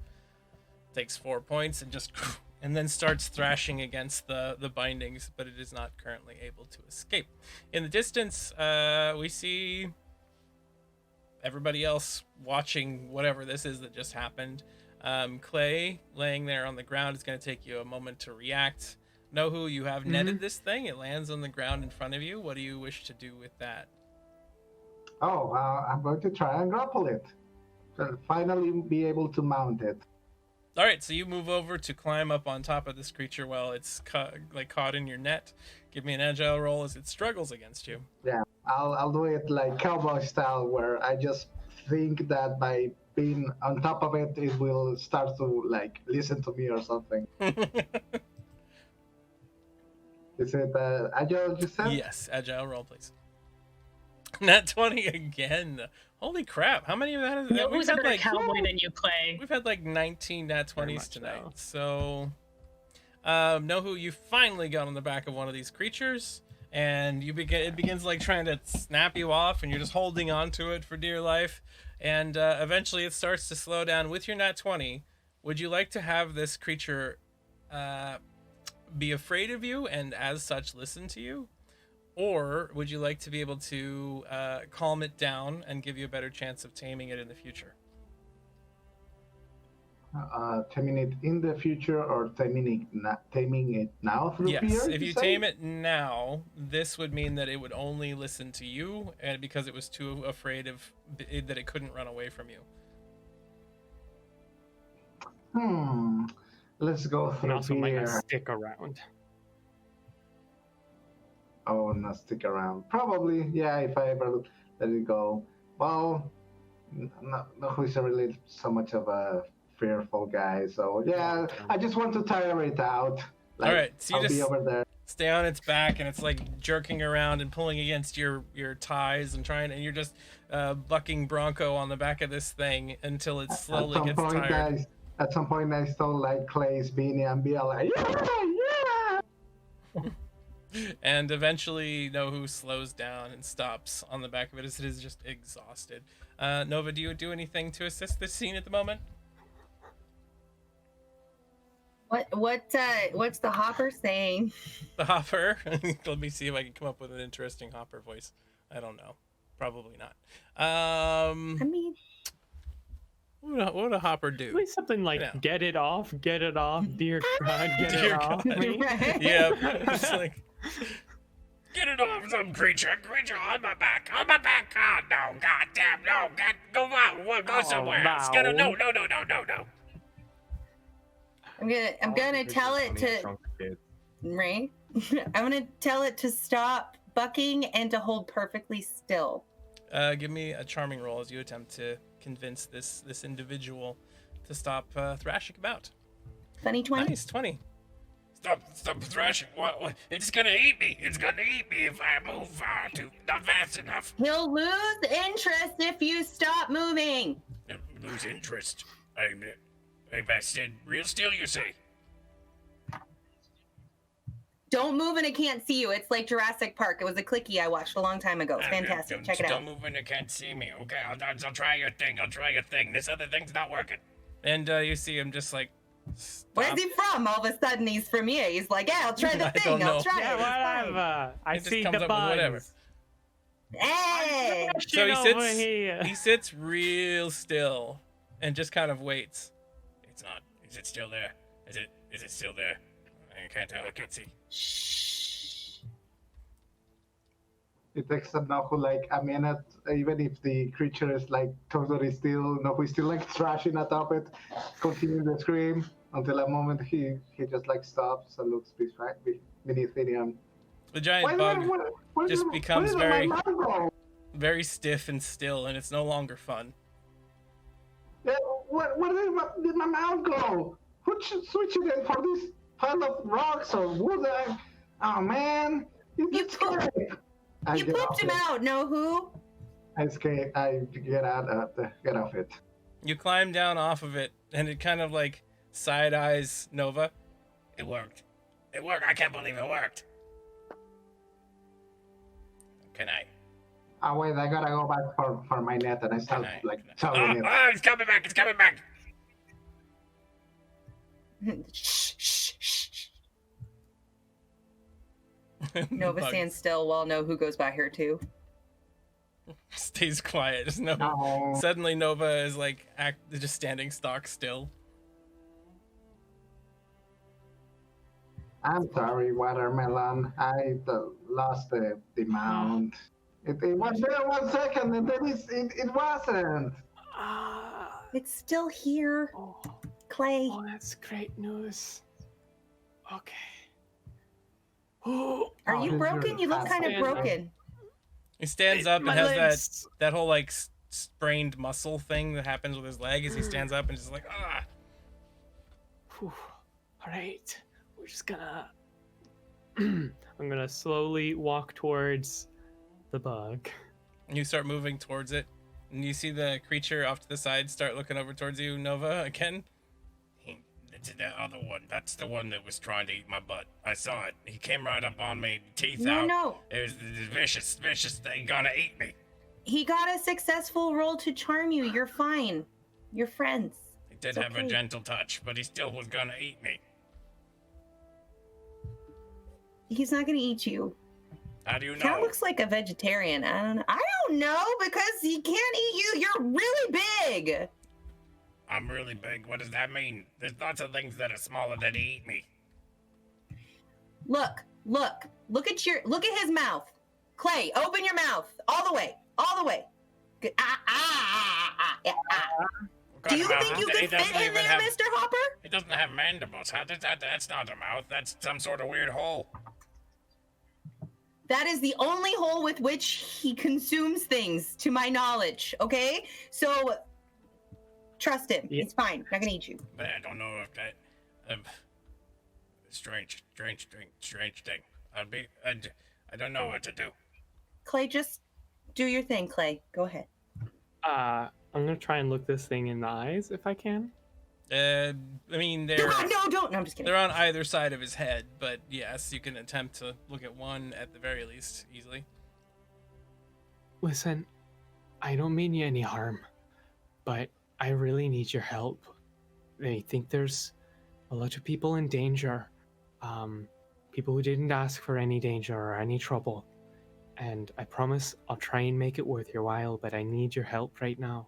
Takes 4 points and just and then starts thrashing against the bindings, but it is not currently able to escape. In the distance, we see everybody else watching whatever this is that just happened. Clay, laying there on the ground, is going to take you a moment to react. Nohu, you have netted this thing. It lands on the ground in front of you. What do you wish to do with that? Oh, I'm going to try and grapple it. So finally be able to mount it. All right, so you move over to climb up on top of this creature while it's caught in your net. Give me an agile roll as it struggles against you. Yeah, I'll do it like cowboy style, where I just think that by being on top of it, it will start to like listen to me or something. Is it agile, you said? Yes, agile roll, please. Nat 20 again. Holy crap! How many of that? Is, No, we've who's a had better like cowboy than you, Clay? we've had like 19 nat Very 20s much tonight. so. So, Nohu, you finally got on the back of one of these creatures, and it begins like trying to snap you off, and you're just holding on to it for dear life, and eventually it starts to slow down with your nat 20. Would you like to have this creature be afraid of you and as such listen to you? Or would you like to be able to calm it down and give you a better chance of taming it in the future? Taming it in the future or taming it now through fear? Yes, if you say? tame it now, this would mean that it would only listen to you, and because it was too afraid of that it couldn't run away from you. Let's go And through also might fear. not stick around. Oh, not stick around. Probably, yeah, if I ever let it go. Well, no, he's really so much of a fearful guy. So, yeah, I just want to tire it out. Like, All right, so you I'll be just over there. stay on its back, and it's like jerking around and pulling against your ties and and you're just bucking bronco on the back of this thing until it slowly gets tired. At some point, I stole like Clay's beanie and be like, yeah! And eventually Nohu slows down and stops on the back of it as it is just exhausted. Nova, do you do anything to assist this scene at the moment? What's the hopper saying? The hopper? Let me see if I can come up with an interesting hopper voice. I don't know. Probably not. I mean, What would a hopper do? Maybe something like Yeah. get it off, dear God, get Dear it off. God. me. right? Yep. It's like, get it off, some creature on my back. Oh, no, goddamn, no, go out, we'll go somewhere else. Get it, no. I'm gonna tell it to right. I'm gonna tell it to stop bucking and to hold perfectly still. Give me a charming roll as you attempt to convince this individual to stop thrashing about. Funny 20. Nice, 20. Stop thrashing. What? It's gonna eat me. It's gonna eat me if I move not fast enough. He'll lose interest if you stop moving. Lose interest. I said real still, you say? Don't move and it can't see you. It's like Jurassic Park. It was a clicky I watched a long time ago. It's fantastic. Check it out. Don't move and it can't see me. Okay, I'll try your thing. I'll try your thing. This other thing's not working. And you see him just like, stop. Where's he from? All of a sudden he's from here. He's like, yeah, I'll try the I thing. don't know. I'll try Yeah, it. It's fine. whatever. I It just see comes the up with whatever. bugs. Hey! So he Over sits. here. He sits real still, and just kind of waits. It's not. Is it still there? Is it still there? I can't tell. I can't see. Shh. It takes Nohu like a minute, even if the creature is like totally still. Nohu is still like thrashing atop it, continuing the scream until a moment he just like stops and looks beneath him. The giant bug just becomes where very, did my man go? very stiff and still, and it's no longer fun. Yeah, where did my mouth go? Who should switch it in for this pile of rocks or wood? Oh man, You escape. I You get pooped off him it. out, Nohu. I escape. I get off it. You climb down off of it, and it kind of like side eyes Nova. It worked. It worked. I can't believe it worked. Can I? Oh wait, I gotta go back for my net, and I start Can I? like Can I? telling it. Oh, it's coming back. It's coming back. Shh, shh, shh. The Nova bug stands still while Nohu goes by her too. stays quiet. Just no. No. Suddenly Nova is like just standing stock still. I'm sorry, Watermelon. I lost the mount. It was there 1 second, and then it wasn't. It's still here, Oh, Clay. oh, that's great news. Okay. Oh, Are Oh, you this broken? is You look kind of fascinating. broken. He stands up and my has legs. that whole like sprained muscle thing that happens with his leg as he stands up and just like Whew. All right, we're just gonna. I'm gonna slowly walk towards the bug. And you start moving towards it, and you see the creature off to the side start looking over towards you, Nova, again. It's the other one. That's the one that was trying to eat my butt. I saw it. He came right up on me, teeth No, out. no. It was this vicious thing gonna eat me. He got a successful roll to charm you. You're fine. You're friends. He did It's have a okay. gentle touch, but he still was gonna eat me. He's not gonna eat you. How do you Kind of know? looks like a vegetarian. I don't know because he can't eat you. You're really big. I'm really big. What does that mean? There's lots of things that are smaller that eat me. Look at his mouth. Clay, open your mouth all the way. Good. What Do kind you of mouth think is you that? could He fit doesn't in even there, have- Mr. Hopper? He doesn't have mandibles. How does that? That's not a mouth. That's some sort of weird hole. That is the only hole with which he consumes things, to my knowledge. Okay, so trust him. Yeah. He's fine. Not gonna eat you. But I don't know if that. Strange thing. I don't know what to do. Clay, just do your thing. Clay, go ahead. I'm gonna try and look this thing in the eyes if I can. I mean, they're No, don't. No, I'm just kidding. they're on either side of his head, but yes, you can attempt to look at one at the very least easily. Listen, I don't mean you any harm, but I really need your help. I think there's a lot of people in danger, people who didn't ask for any danger or any trouble. And I promise I'll try and make it worth your while, but I need your help right now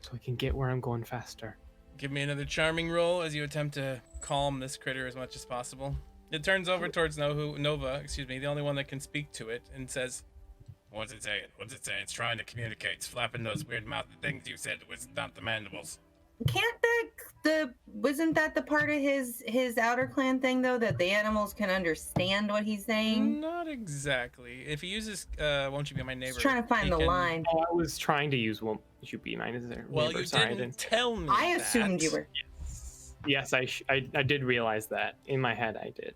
so I can get where I'm going faster. Give me another charming roll as you attempt to calm this critter as much as possible. It turns over towards Nova, the only one that can speak to it, and says, What's it saying? It's trying to communicate. It's flapping those weird mouthed things you said was not the mandibles. Can't the wasn't that the part of his outer clan thing though, that the animals can understand what he's saying? Not exactly. If he uses won't you be my neighbor? Just trying to find he the can- line. Oh, I was trying to use won't you be mine as a Well, neighbor. you Sorry, I didn't tell me. I assumed you that. were. Yes, I did realize that. In my head, I did.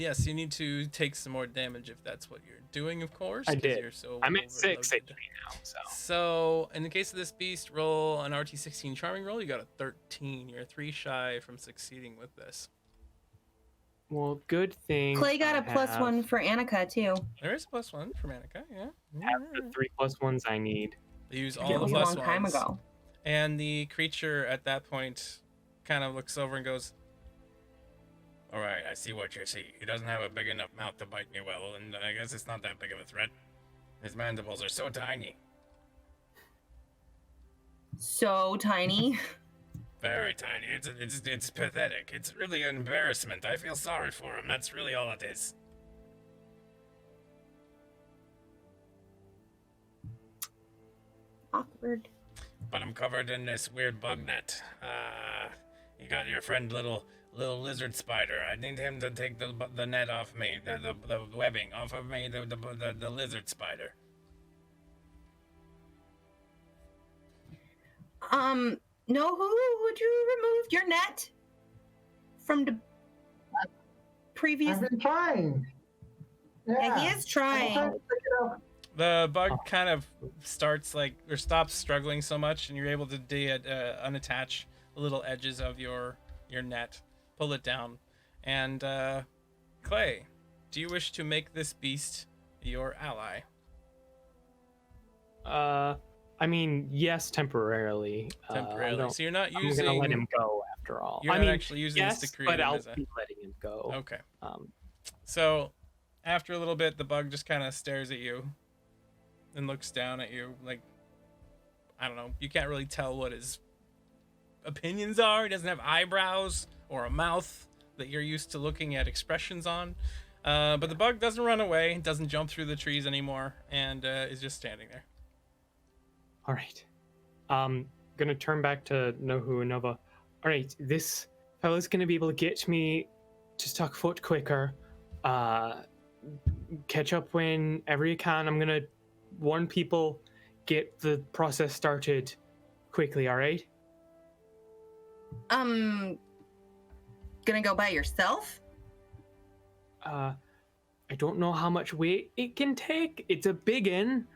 Yes, you need to take some more damage if that's what you're doing, of course. I 'cause did. You're so I'm at 6 overloaded. HP now, so. So, in the case of this beast, roll an RT16 charming roll. You got a 13. You're 3 shy from succeeding with this. Well, good thing. Clay got I a +1 have- for Annika too. There is a +1 from Annika, yeah. have the 3 +1s I need. Use That all the was a plus long time ones. ago. And the creature at that point kind of looks over and goes, All right, I see what you see. He doesn't have a big enough mouth to bite me well, and I guess it's not that big of a threat. His mandibles are so tiny. So tiny. Very tiny. It's pathetic. It's really an embarrassment. I feel sorry for him. That's really all it is. Awkward. But I'm covered in this weird bug net. You got your friend little lizard spider. I need him to take the net off me, the webbing off of me, the lizard spider. No, would you remove your net from the previous? I've been trying. Yeah, he is I'm trying. trying to pick it up. the bug kind of starts like, or stops struggling so much, and you're able to unattach the little edges of your net, pull it down. And Clay, do you wish to make this beast your ally? I mean, yes, temporarily. Temporarily. So you're not I'm using. gonna let him go after all. You're I not mean, actually using yes, this to create but him I'll as a. be letting him go. Okay. Um, So, after a little bit, the bug just kind of stares at you and looks down at you like, I don't know, you can't really tell what his opinions are. He doesn't have eyebrows or a mouth that you're used to looking at expressions on. But the bug doesn't run away, doesn't jump through the trees anymore, and is just standing there. all right. Gonna turn back to Nohu and Nova. All right, this fella's gonna be able to get me to Stuckfoot quicker. Catch up whenever you can. I'm gonna warn people, get the process started quickly. All right. Gonna go by yourself? I don't know how much weight it can take. It's a big one.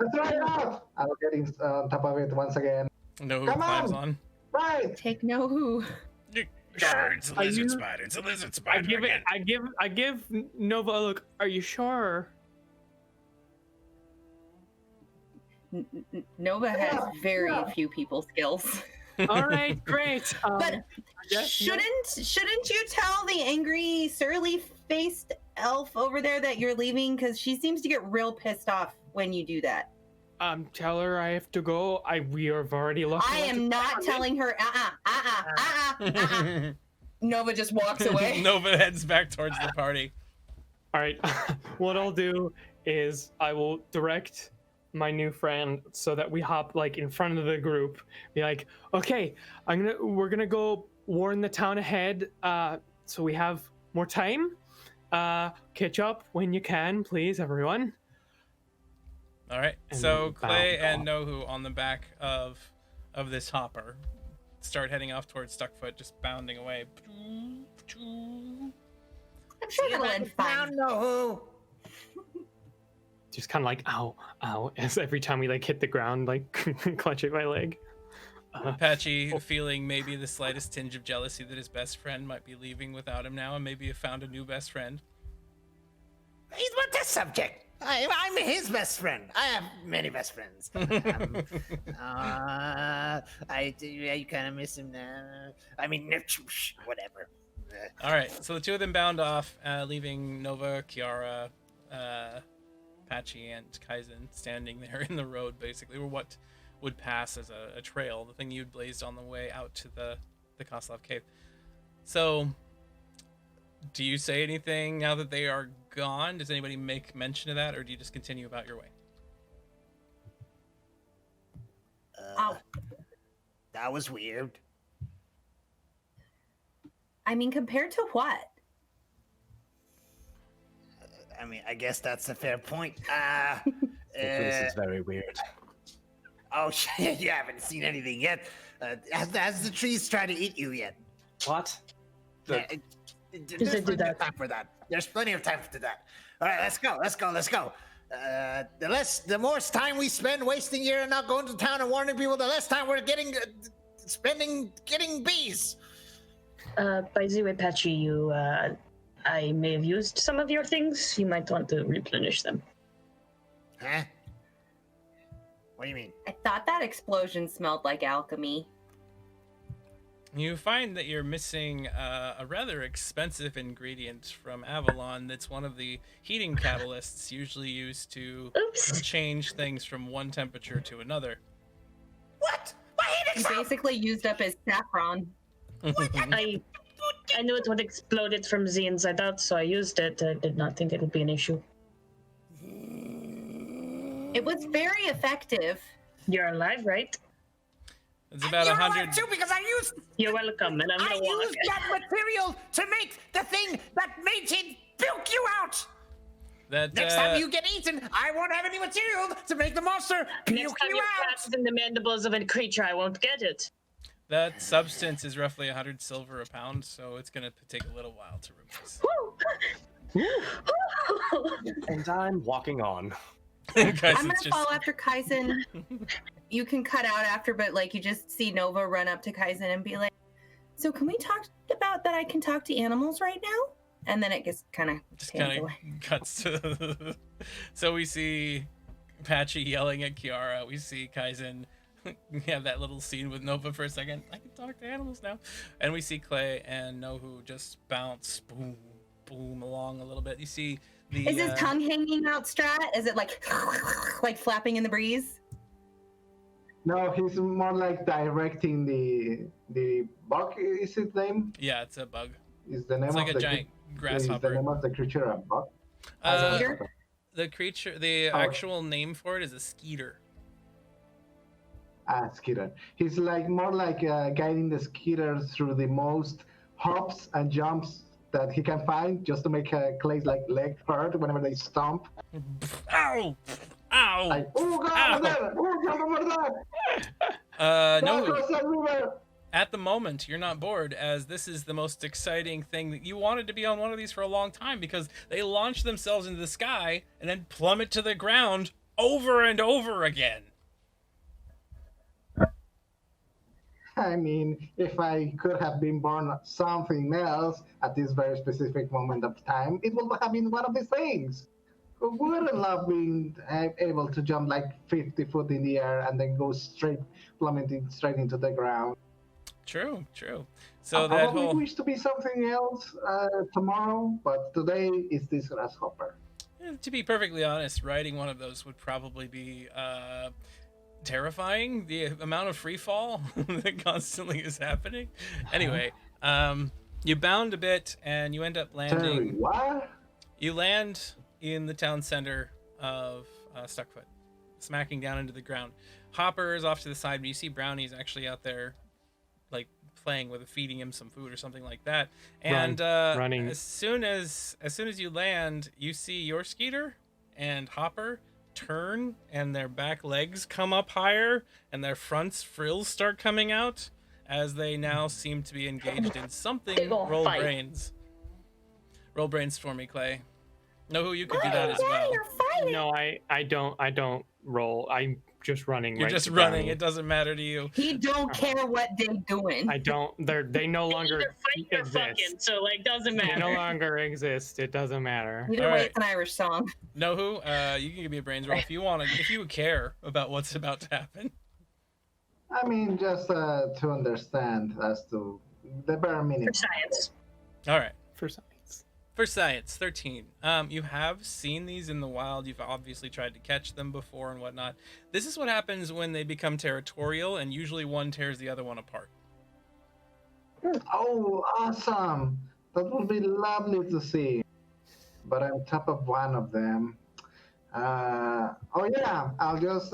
Let's try it out. I'm getting on top of it once again. No who Come climbs on. on. Right. Take no who. Sure, it's a Are lizard you- spider. It's a lizard I spider give it. again. I give Nova a look. Are you sure? Nova has very few people skills. All right, great. But yes, shouldn't you tell the angry, surly faced elf over there that you're leaving? Because she seems to get real pissed off when you do that. Tell her I have to go. We have already looked. I am not telling her. Nova just walks away. Nova heads back towards the party. All right. What I'll do is I will direct my new friend so that we hop like in front of the group. Be like, okay, we're gonna go warn the town ahead. So we have more time. Catch up when you can, please, everyone. All right. And So then Clay bound and Nohu on the back of this hopper start heading off towards Stuckfoot, just bounding away. I'm sure that'll end fine. No. Just kind of like ow, ow, as every time we like hit the ground, like clutching my leg. Patchy, feeling maybe the slightest tinge of jealousy that his best friend might be leaving without him now, and maybe have found a new best friend. He's my test subject. I'm his best friend. I have many best friends. You kind of miss him now. I mean, whatever. All right. So the two of them bound off, leaving Nova, Kiarra, Patchy, and Kaizen standing there in the road, basically, or what would pass as a trail, the thing you'd blazed on the way out to the Caaslav cave. So, do you say anything now that they are gone? Does anybody make mention of that, or do you just continue about your way? That was weird. I mean, compared to what? I mean, I guess that's a fair point. The place is very weird. Oh, shit, you haven't seen anything yet. Has the trees tried to eat you yet? What? There's plenty of time for that. There's plenty of time for that. All right, let's go. The more time we spend wasting here and not going to town and warning people, the less time we're getting bees. By the way, Patchy, I may have used some of your things. You might want to replenish them. Huh? What do you mean? I thought that explosion smelled like alchemy. You find that you're missing a rather expensive ingredient from Avalon that's one of the heating catalysts usually used to change things from one temperature to another. What? My heating He basically used up his saffron. I knew it would explode it from the inside out, so I used it. I did not think it would be an issue. It was very effective. You're alive, right? It's about You're 100. alive too, because I used You're welcome, and I'm gonna walk. used that material to make the thing that made it puke you out. That Next time you get eaten, I won't have any material to make the monster puke Next time you you're out. trapped in the mandibles of a creature, I won't get it. that substance is roughly 100 silver a pound, so it's gonna take a little while to remove. And I'm walking on. Guys, I'm gonna it's just- follow after Kaizen. You can cut out after, but like you just see Nova run up to Kaizen and be like, "So can we talk about that? I can talk to animals right now?" And then it just kind of cuts to. So we see Patchy yelling at Kiarra. We see Kaizen. We have that little scene with Nova for a second. I can talk to animals now. And we see Clay and Nohu just bounce, boom, boom, along a little bit. You see the. Is his tongue hanging out, Strat? Is it like flapping in the breeze? No, he's more like directing the bug. Is his name? Yeah, it's a bug. Is the name It's like of a the giant Is the grasshopper. name of the creature a bug? Skeeter? The creature, the actual name for it is a skeeter. Skeeter. He's like more like guiding the Skeeter through the most hops and jumps that he can find, just to make Clay's like leg hurt whenever they stomp. Ow! Ow! Like, oh god, Ow. over there! Oh god, over there! No. Across that river! At the moment, you're not bored, as this is the most exciting thing that you wanted to be on one of these for a long time, because they launch themselves into the sky and then plummet to the ground over and over again. I mean, if I could have been born something else at this very specific moment of time, it would have been one of these things. Who wouldn't love being able to jump like 50 foot in the air and then go plummeting straight into the ground? True. So I that probably whole... wish to be something else tomorrow, but today is this grasshopper. To be perfectly honest, riding one of those would probably be terrifying. The amount of free fall that constantly is happening. Anyway, you bound a bit and you end up landing. What? You land in the town center of Stuckfoot, smacking down into the ground. Hopper is off to the side, but you see Brownie's actually out there, like playing with it, feeding him some food or something like that. And running. as soon as you land, you see your Skeeter and Hopper turn, and their back legs come up higher, and their fronts frills start coming out as they now seem to be engaged in something. Big ol' Roll fight. brains. Roll brains for me, Clay. Know you could do that as well. You're fighting. No, I don't roll. I'm just running. You're right just to running. Brownie. It doesn't matter to you. He don't care what they doing. I don't. They no longer Either fight or fucking, exist. so like doesn't They no matter. longer exist. It doesn't matter. Either All way, right. it's an Irish song. Nohu, you can give me a brains roll if you want to, if you care about what's about to happen. I mean, just to understand as to the bare minimum. For science. All right. For science. For science, 13. You have seen these in the wild. You've obviously tried to catch them before and whatnot. This is what happens when they become territorial, and usually one tears the other one apart. Oh, awesome! That would be lovely to see. But I'm top of one of them. Oh yeah, I'll just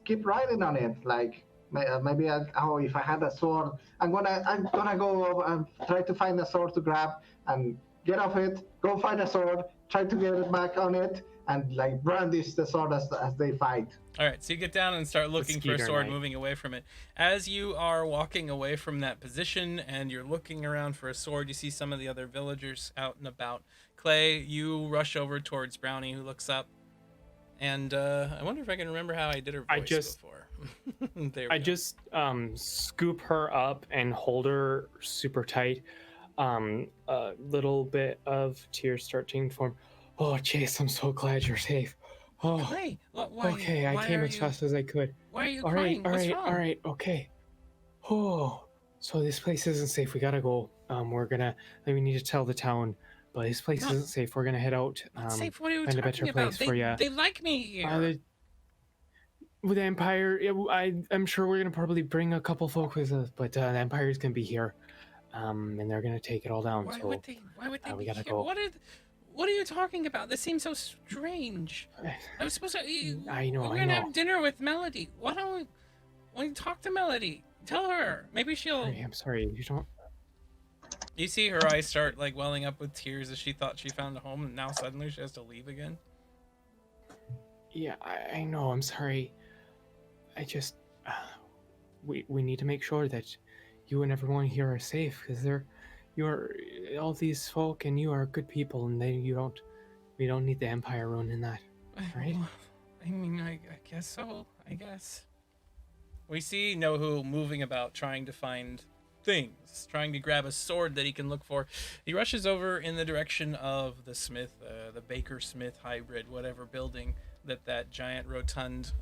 keep riding on it. Like Maybe if I had a sword, I'm gonna go over and try to find a sword to grab and get off it. Go find a sword, try to get it back on it, and like brandish the sword as they fight. All right, so you get down and start looking for a Skeeter sword, knight. moving away from it. As you are walking away from that position and you're looking around for a sword, you see some of the other villagers out and about. Clay, you rush over towards Brownie, who looks up. And I wonder if I can remember how I did her voice before. There we go. Scoop her up and hold her super tight. A little bit of tears starting to form. Oh, Chase, I'm so glad you're safe. Oh, Clay, why? okay, I came as fast as I could. Why are you All crying? right, What's wrong? all right, okay. Oh, so this place isn't safe. We gotta go. We need to tell the town, but this place Not- isn't safe. We're gonna head out. Not safe. What are you find a talking better about? place for ya. They like me here. With the Empire, I'm sure we're gonna probably bring a couple folk with us, but the Empire's gonna be here, and they're gonna take it all down. Why so would they we be gotta here? go. What are you talking about? This seems so strange. I was supposed to. I know. We're gonna have dinner with Melody. Why don't we talk to Melody? Tell her. Maybe she'll. I'm sorry. You don't. You see her eyes start like welling up with tears as she thought she found a home, and now suddenly she has to leave again. Yeah, I know. I'm sorry. I just. We need to make sure that you and everyone here are safe, because you're all these folk, and you are good people, and we don't need the Empire ruining that, right? I mean, I guess so. I guess. We see Nohu moving about, trying to find things, trying to grab a sword that he can look for. He rushes over in the direction of the smith, the baker-smith hybrid, whatever building that giant rotund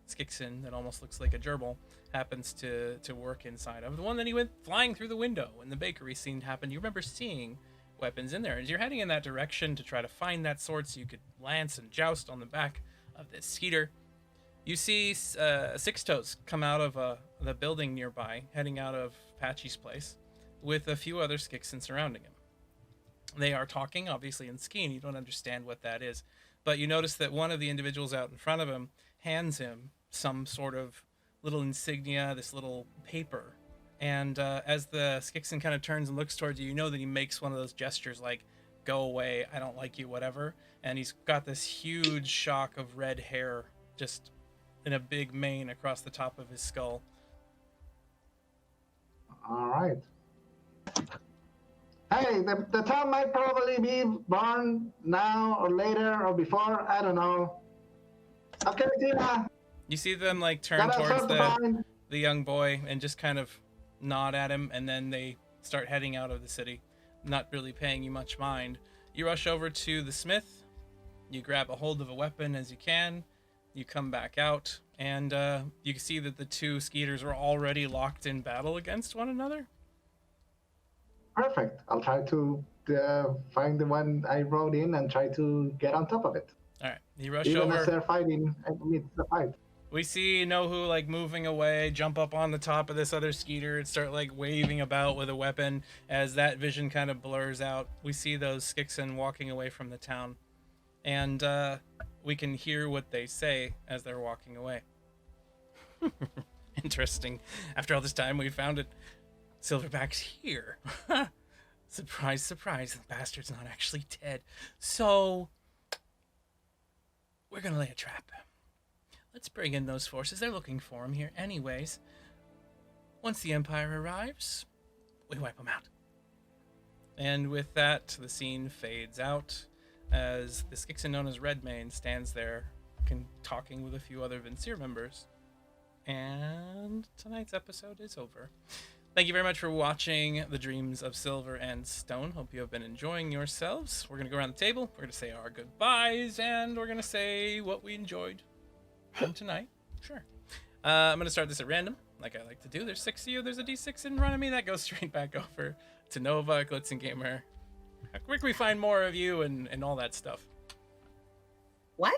Skixin that almost looks like a gerbil happens to work inside of. The one that he went flying through the window when the bakery scene happened. You remember seeing weapons in there. As you're heading in that direction to try to find that sword so you could lance and joust on the back of this skeeter, you see Six Toes come out of the building nearby, heading out of Patchy's place, with a few other Skixin surrounding him. They are talking, obviously, in Skeen. You don't understand what that is. But you notice that one of the individuals out in front of him hands him some sort of little insignia, this little paper. And as the Skixin kind of turns and looks towards you, you know that he makes one of those gestures like, go away, I don't like you, whatever. And he's got this huge shock of red hair just in a big mane across the top of his skull. All right. Hey, the town might probably be born now or later or before. I don't know. Okay, Tina. You see them like turn Got a towards sword to find. the young boy and just kind of nod at him, and then they start heading out of the city, not really paying you much mind. You rush over to the smith. You grab a hold of a weapon as you can. You come back out, and you can see that the two skeeters are already locked in battle against one another. Perfect. I'll try to find the one I rode in and try to get on top of it. All right, you rush Even over. as they're fighting, it's the fight. We see Nohu like moving away, jump up on the top of this other skeeter and start like waving about with a weapon. As that vision kind of blurs out, we see those Skixin walking away from the town, and we can hear what they say as they're walking away. Interesting. After all this time, we found it. Silverback's here. Surprise, surprise, the bastard's not actually dead. So, we're gonna lay a trap. Let's bring in those forces. They're looking for him here anyways. Once the Empire arrives, we wipe them out. And with that, the scene fades out as the Skixin known as Redmane stands there talking with a few other Vincere members. And tonight's episode is over. Thank you very much for watching The Dreams of Silver and Stone. Hope you have been enjoying yourselves. We're going to go around the table. We're going to say our goodbyes, and we're going to say what we enjoyed from tonight. Sure. I'm going to start this at random, like I like to do. There's 6 of you. There's a D6 in front of me. That goes straight back over to Nova, Glitzen Gamer. How quick we find more of you and all that stuff. What?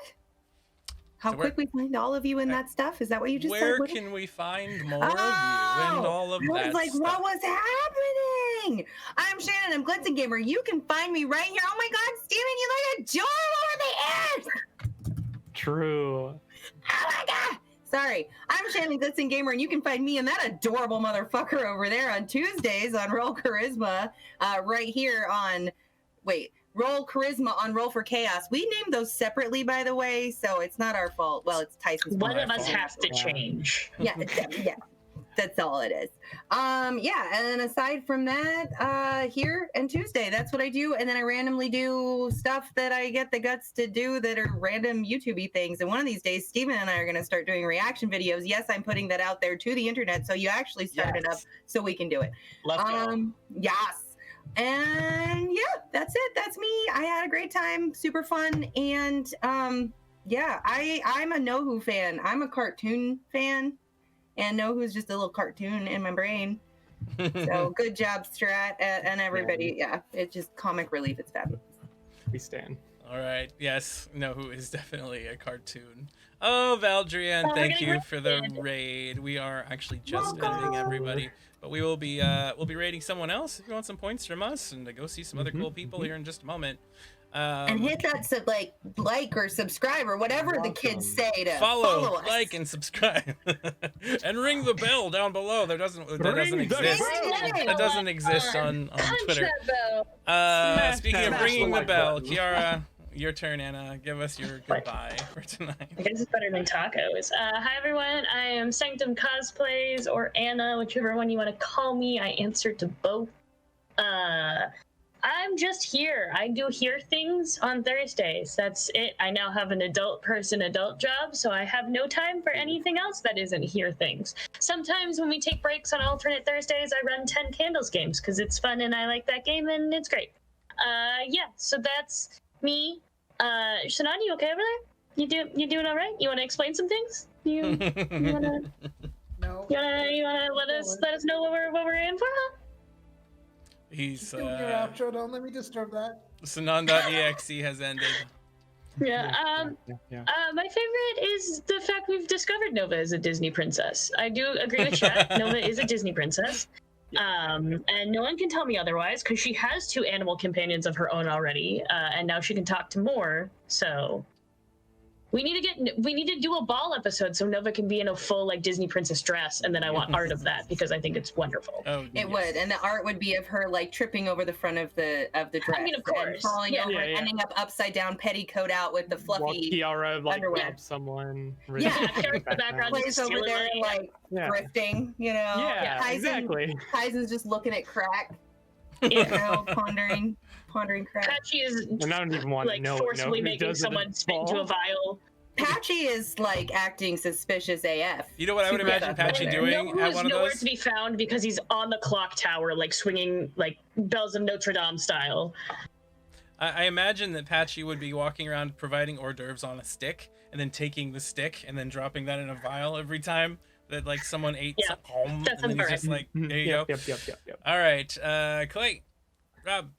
How So quick we find all of you and that stuff? Is that what you just Where said? What- can we find more of you and all of I that was like, stuff? what was happening? I'm Shannon. I'm Glitzen Gamer. You can find me right here. Oh my God, Steven, you look adorable in the ears. True. Oh my God, Sorry. I'm Shannon Dixon Gamer, and you can find me and that adorable motherfucker over there on Tuesdays on Roll Charisma, right here on, Roll Charisma on Roll for Chaos. We named those separately, by the way, so it's not our fault. Well, it's Tyson's fault. One of us has to change. Yeah, yeah. That's all it is. Yeah, and then aside from that, here and Tuesday, that's what I do. And then I randomly do stuff that I get the guts to do that are random YouTube-y things. And one of these days, Steven and I are going to start doing reaction videos. Yes, I'm putting that out there to the internet, so you actually start it up so we can do it. Let's go. Yes. And yeah, that's it. That's me. I had a great time. Super fun. And yeah, I'm a Nohu fan. I'm a cartoon fan. And Nohu's just a little cartoon in my brain. So good job, Strat, and everybody. Yeah, it's just comic relief. It's fabulous. We stand. All right. Yes, Nohu is definitely a cartoon. Oh, Valdrian, thank you for the raid. We are actually just ending, everybody. But we will be we'll be raiding someone else if you want some points from us and to go see some other cool people here in just a moment. And hit that like or subscribe or whatever the kids say to follow us. Like and subscribe and ring the bell down below. That doesn't exist on Twitter. Speaking of ringing the bell, Kiarra, your turn. Anna, give us your goodbye for tonight. I guess it's better than tacos. Hi everyone, I am Sanctum Cosplays or Anna, whichever one you want to call me. I answer to both. I'm just here. I do here things on Thursdays. That's it. I now have an adult job, so I have no time for anything else that isn't here things. Sometimes when we take breaks on alternate Thursdays, I run 10 Candles games because it's fun and I like that game and it's great. Yeah, so that's me. Shannon, you okay over there? You doing all right? You want to explain some things? You wanna? No. You wanna let us know what we're in for, huh? He's Doing your outro, don't let me disturb that. Sanan.exe has ended. Yeah. My favorite is the fact we've discovered Nova as a Disney princess. I do agree with Chat. Nova is a Disney princess. And no one can tell me otherwise because she has 2 animal companions of her own already, and now she can talk to more. So we need to do a ball episode so Nova can be in a full like Disney princess dress, and then I want art of that because I think it's wonderful. Oh, It would, and the art would be of her like tripping over the front of the dress, I mean, of course, and falling over, and ending up upside down, petticoat out with the While fluffy Kiarra like underwear. grabs someone. Yeah, Kiarra in the background plays just over stealing there money. like drifting, you know. Yeah, Kaizen, exactly. Kaizen's just looking at crack, Yeah. you know, pondering crack. Patchy is And I don't even want to like know. forcefully making someone spit into a vial. Patchy is like acting suspicious AF. You know what I would imagine Patchy doing Nohu at is one of nowhere those? to be found because he's on the clock tower, like swinging like bells of Notre Dame style. I imagine that Patchy would be walking around providing hors d'oeuvres on a stick and then taking the stick and then dropping that in a vial every time that like someone ate Yeah, something. that And then sounds he's just like, there you Yep, go. Yep. All right, Clay, Rob.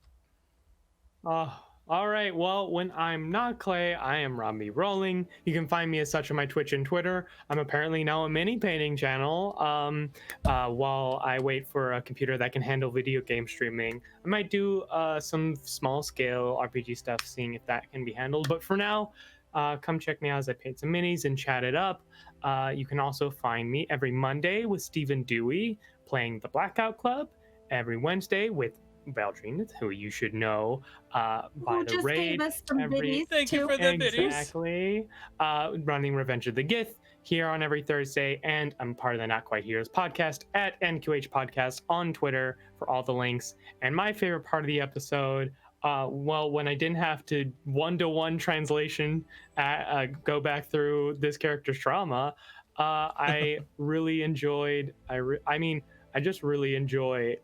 All right. Well, when I'm not Clay, I am Robbie Rolling. You can find me as such on my Twitch and Twitter. I'm apparently now a mini painting channel. While I wait for a computer that can handle video game streaming, I might do some small scale RPG stuff, seeing if that can be handled. But for now, come check me out as I paint some minis and chat it up. You can also find me every Monday with Stephen Dewey playing the Blackout Club. Every Wednesday with Valdrine, who you should know by Who the just raid. gave us some biddies, Thank you too. for the biddies. Exactly. Running Revenge of the Gith here on every Thursday, and I'm part of the Not Quite Heroes podcast at NQH Podcast on Twitter for all the links. And my favorite part of the episode, well, when I didn't have to one-to-one translation go back through this character's trauma, I really enjoyed. I just really enjoy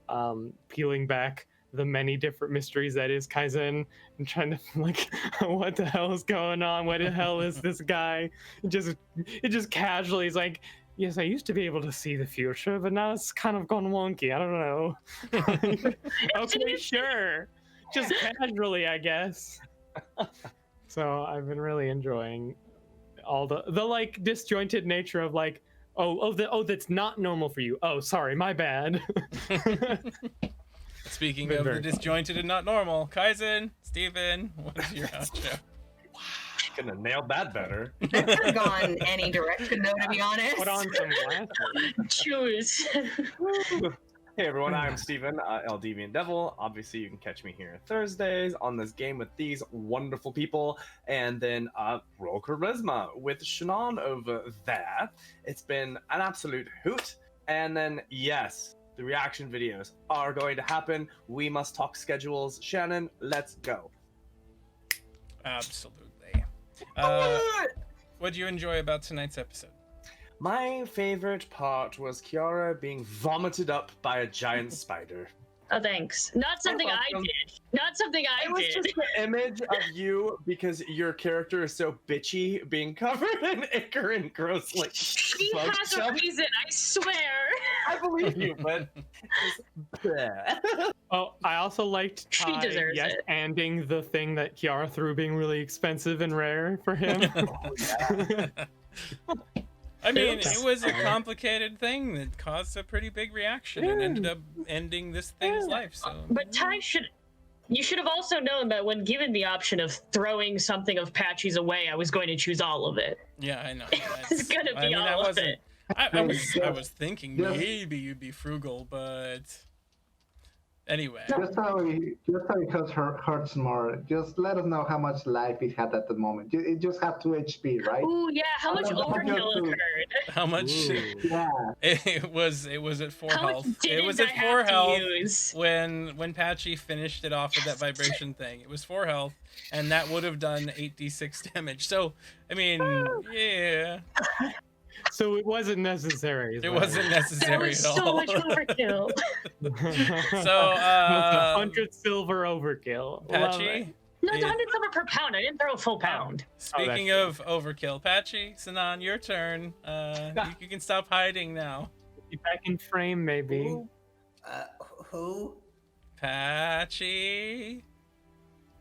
peeling back the many different mysteries that is Kaizen and trying to like, what the hell is going on? What the hell is this guy? It just casually is like, yes, I used to be able to see the future, but now it's kind of gone wonky. I don't know. Okay, sure. Just casually, I guess. So I've been really enjoying all the like disjointed nature of like, that's not normal for you. Oh, sorry, my bad. Speaking of the disjointed and not normal, Kaizen, Steven, what is your outro? Couldn't have nailed that better. That could have gone any direction, though, to be honest. Put on some glasses. Choose. Hey everyone, I'm Steven, El Deviant Devil. Obviously, you can catch me here Thursdays on this game with these wonderful people, and then Roll Charisma with Shannon over there. It's been an absolute hoot. And then, yes, the reaction videos are going to happen. We must talk schedules. Shannon, let's go. Absolutely. What do you enjoy about tonight's episode? My favorite part was Kiarra being vomited up by a giant spider. Oh, thanks. Not something I did. Not something I It was did. just the image of you, because your character is so bitchy, being covered in ichor and gross, like, She bug has a stuff. reason, I swear. I believe you, but it's bleh. Oh, I also liked She Ty deserves it. ending the thing that Kiarra threw being really expensive and rare for him. I mean, Oops. it was a complicated thing that caused a pretty big reaction and ended up ending this thing's life. So, But Ty you should have also known that when given the option of throwing something of Patchy's away, I was going to choose all of it. yeah, I know. It's gonna be all of it. I was thinking maybe you'd be frugal, but anyway. Just so it hurts more, just let us know how much life it had at the moment. It just had 2 HP, right? Ooh, yeah. How much overkill occurred? How much? Yeah. It was at 4 How health. much It was didn't at I 4 have to health use? when Patchy finished it off with that vibration thing. It was 4 health, and that would have done 8d6 damage. So I mean, yeah, So it wasn't necessary. it wasn't That necessary was at so all. much overkill. So, 100 silver overkill. Love Patchy. it. No, it's Yeah. 100 silver per pound. I didn't throw a full pound. Speaking of overkill, Patchy, Sinan, your turn. You can stop hiding now. Be back in frame, maybe. Who? Patchy.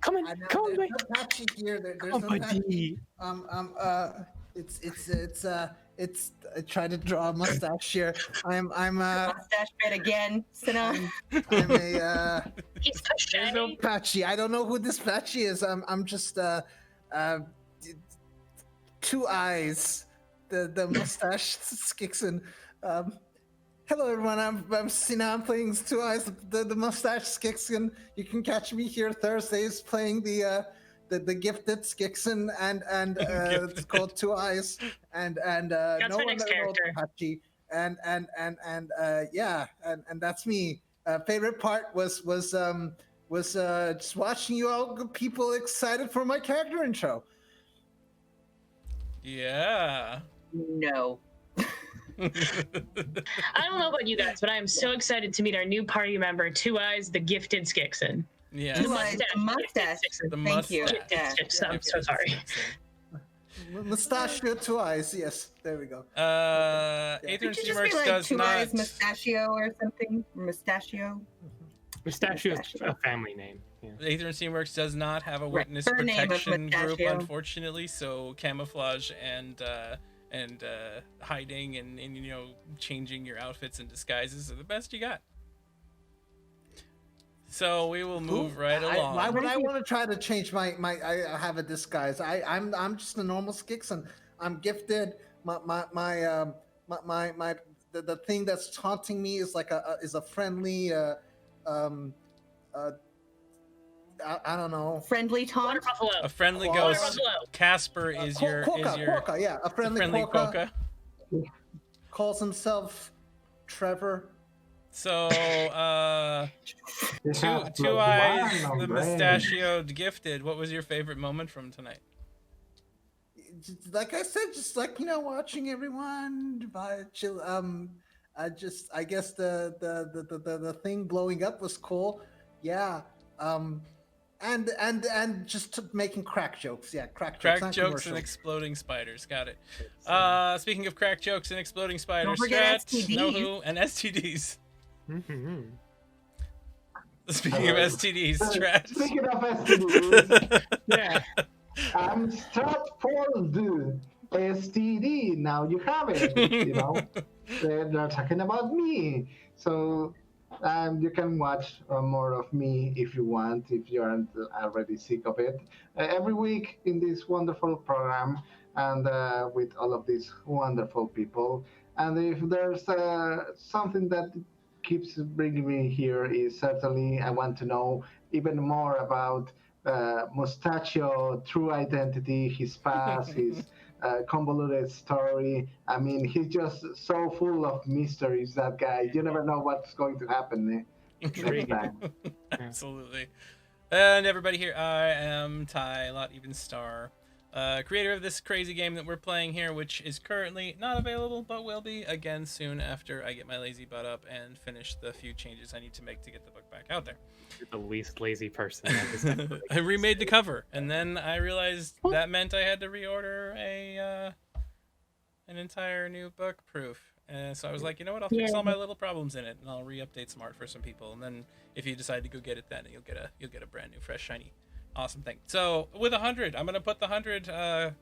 Come I on, know come on, there's mate. no Patchy here. There's Come no on, Patchy. buddy. It's I try to draw a mustache here. I'm Mustache bit again, Sinan. a He's there's no Patchy. Patchy. I don't know who this Patchy is. I'm just 2 eyes. The mustache Skixen. Hello everyone, I'm Sina. I'm playing 2 eyes, the mustache Skixen. You can catch me here Thursdays playing the gifted Skixen and it's called 2 eyes and That's no my one next ever knows character. Patchy and yeah and that's me. Favorite part was just watching you all people excited for my character intro. Yeah. No. I don't know about you guys, but I am so excited to meet our new party member, 2 Eyes, the gifted Skixen. Yeah. Two eyes, the mustache. The Thank you. mustache. Yeah. I'm so sorry. Mustachio 2 eyes, yes, there we go. Aether and Could you just be Steamworks like does 2 not. eyes mustachio or something? Mustachio? Mustachio is a family name. Yeah. Aether and Steamworks does not have a Right. witness Her name is protection group, Mustachio. unfortunately. So camouflage and hiding and changing your outfits and disguises are the best you got. So we will move right along. Why would I want to try to change my I have a disguise? I'm just a normal Skixen. I'm gifted. The thing that's taunting me is like a friendly I don't know. Friendly Water taunt? buffalo. A friendly Water ghost. buffalo. Casper is your Quokka, yeah, a friendly Quokka. Quokka. Calls himself Trevor. So It has two blood eyes, wine on the brain. mustachioed gifted. What was your favorite moment from tonight? Like I said, just like watching everyone chill. I guess the thing blowing up was cool. Yeah. And just making crack jokes. Yeah, crack jokes. Crack not jokes and commercial. exploding spiders. Got it. Speaking of crack jokes and exploding spiders, Don't forget Strat, STDs. Nohu, and STDs. Mm-hmm. Speaking of STDs, Strat. Speaking of STDs, Yeah. I'm Stratford, dude. STD. Now you have it. They're talking about me. So You can watch more of me if you want, if you aren't already sick of it. Every week in this wonderful program and with all of these wonderful people. And if there's something that keeps bringing me here is certainly I want to know even more about Mustachio, true identity, his past, his convoluted story. I mean, he's just so full of mysteries, that guy. You never know what's going to happen next time. Absolutely. And everybody here, I am Ty, Lot Even Star, creator of this crazy game that we're playing here, which is currently not available, but will be again soon after I get my lazy butt up and finish the few changes I need to make to get the book back out there. You're the least lazy person that has ever I remade the cover, and then I realized that meant I had to reorder an entire new book proof. And so I was like, you know what? I'll fix all my little problems in it, and I'll re-update some art for some people. And then if you decide to go get it, then you'll get a brand new, fresh, shiny, awesome thing. So with 100, I'm gonna put the 100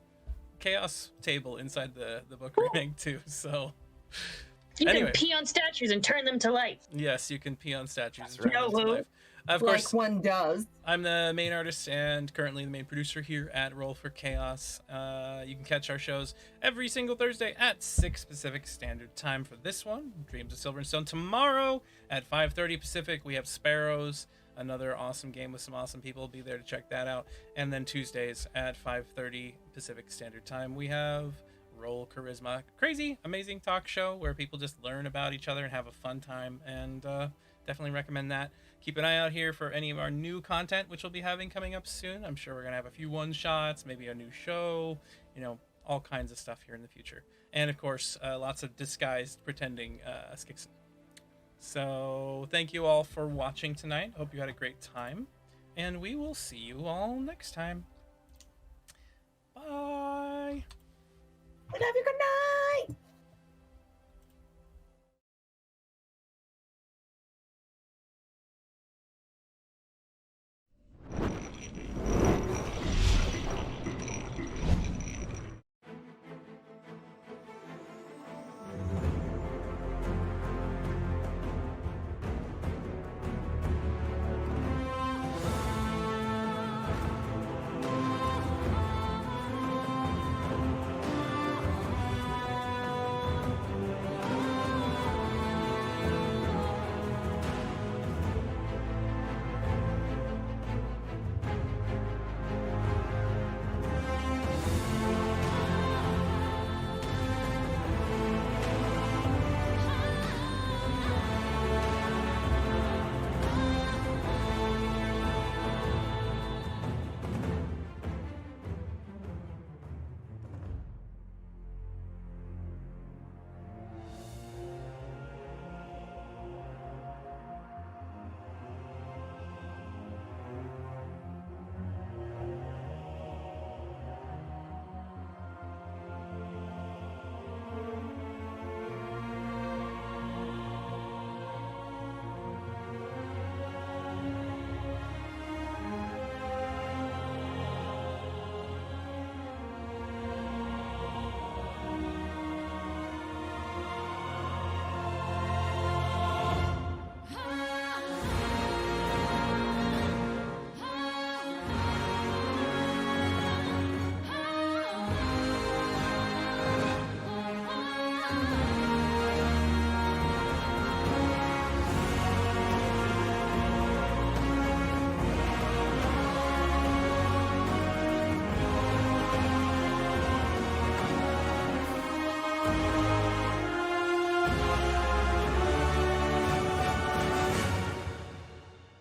chaos table inside the book remake too. So You anyway, can pee on statues and turn them to life. yes, you can pee on statues. right. And turn them to life. Of Like course, one does. I'm the main artist and currently the main producer here at Roll for Chaos. You can catch our shows every single Thursday at 6 Pacific Standard Time for this one, Dreams of Silver and Stone. Tomorrow at 5:30 Pacific, we have Sparrows, another awesome game with some awesome people. Be there to check that out. And then Tuesdays at 5:30 Pacific Standard Time, we have Roll Charisma, crazy, amazing talk show where people just learn about each other and have a fun time. And definitely recommend that. Keep an eye out here for any of our new content, which we'll be having coming up soon. I'm sure we're going to have a few one-shots, maybe a new show, all kinds of stuff here in the future. And, of course, lots of disguised pretending Skixen. So thank you all for watching tonight. Hope you had a great time. And we will see you all next time. Bye. We love you. Good night.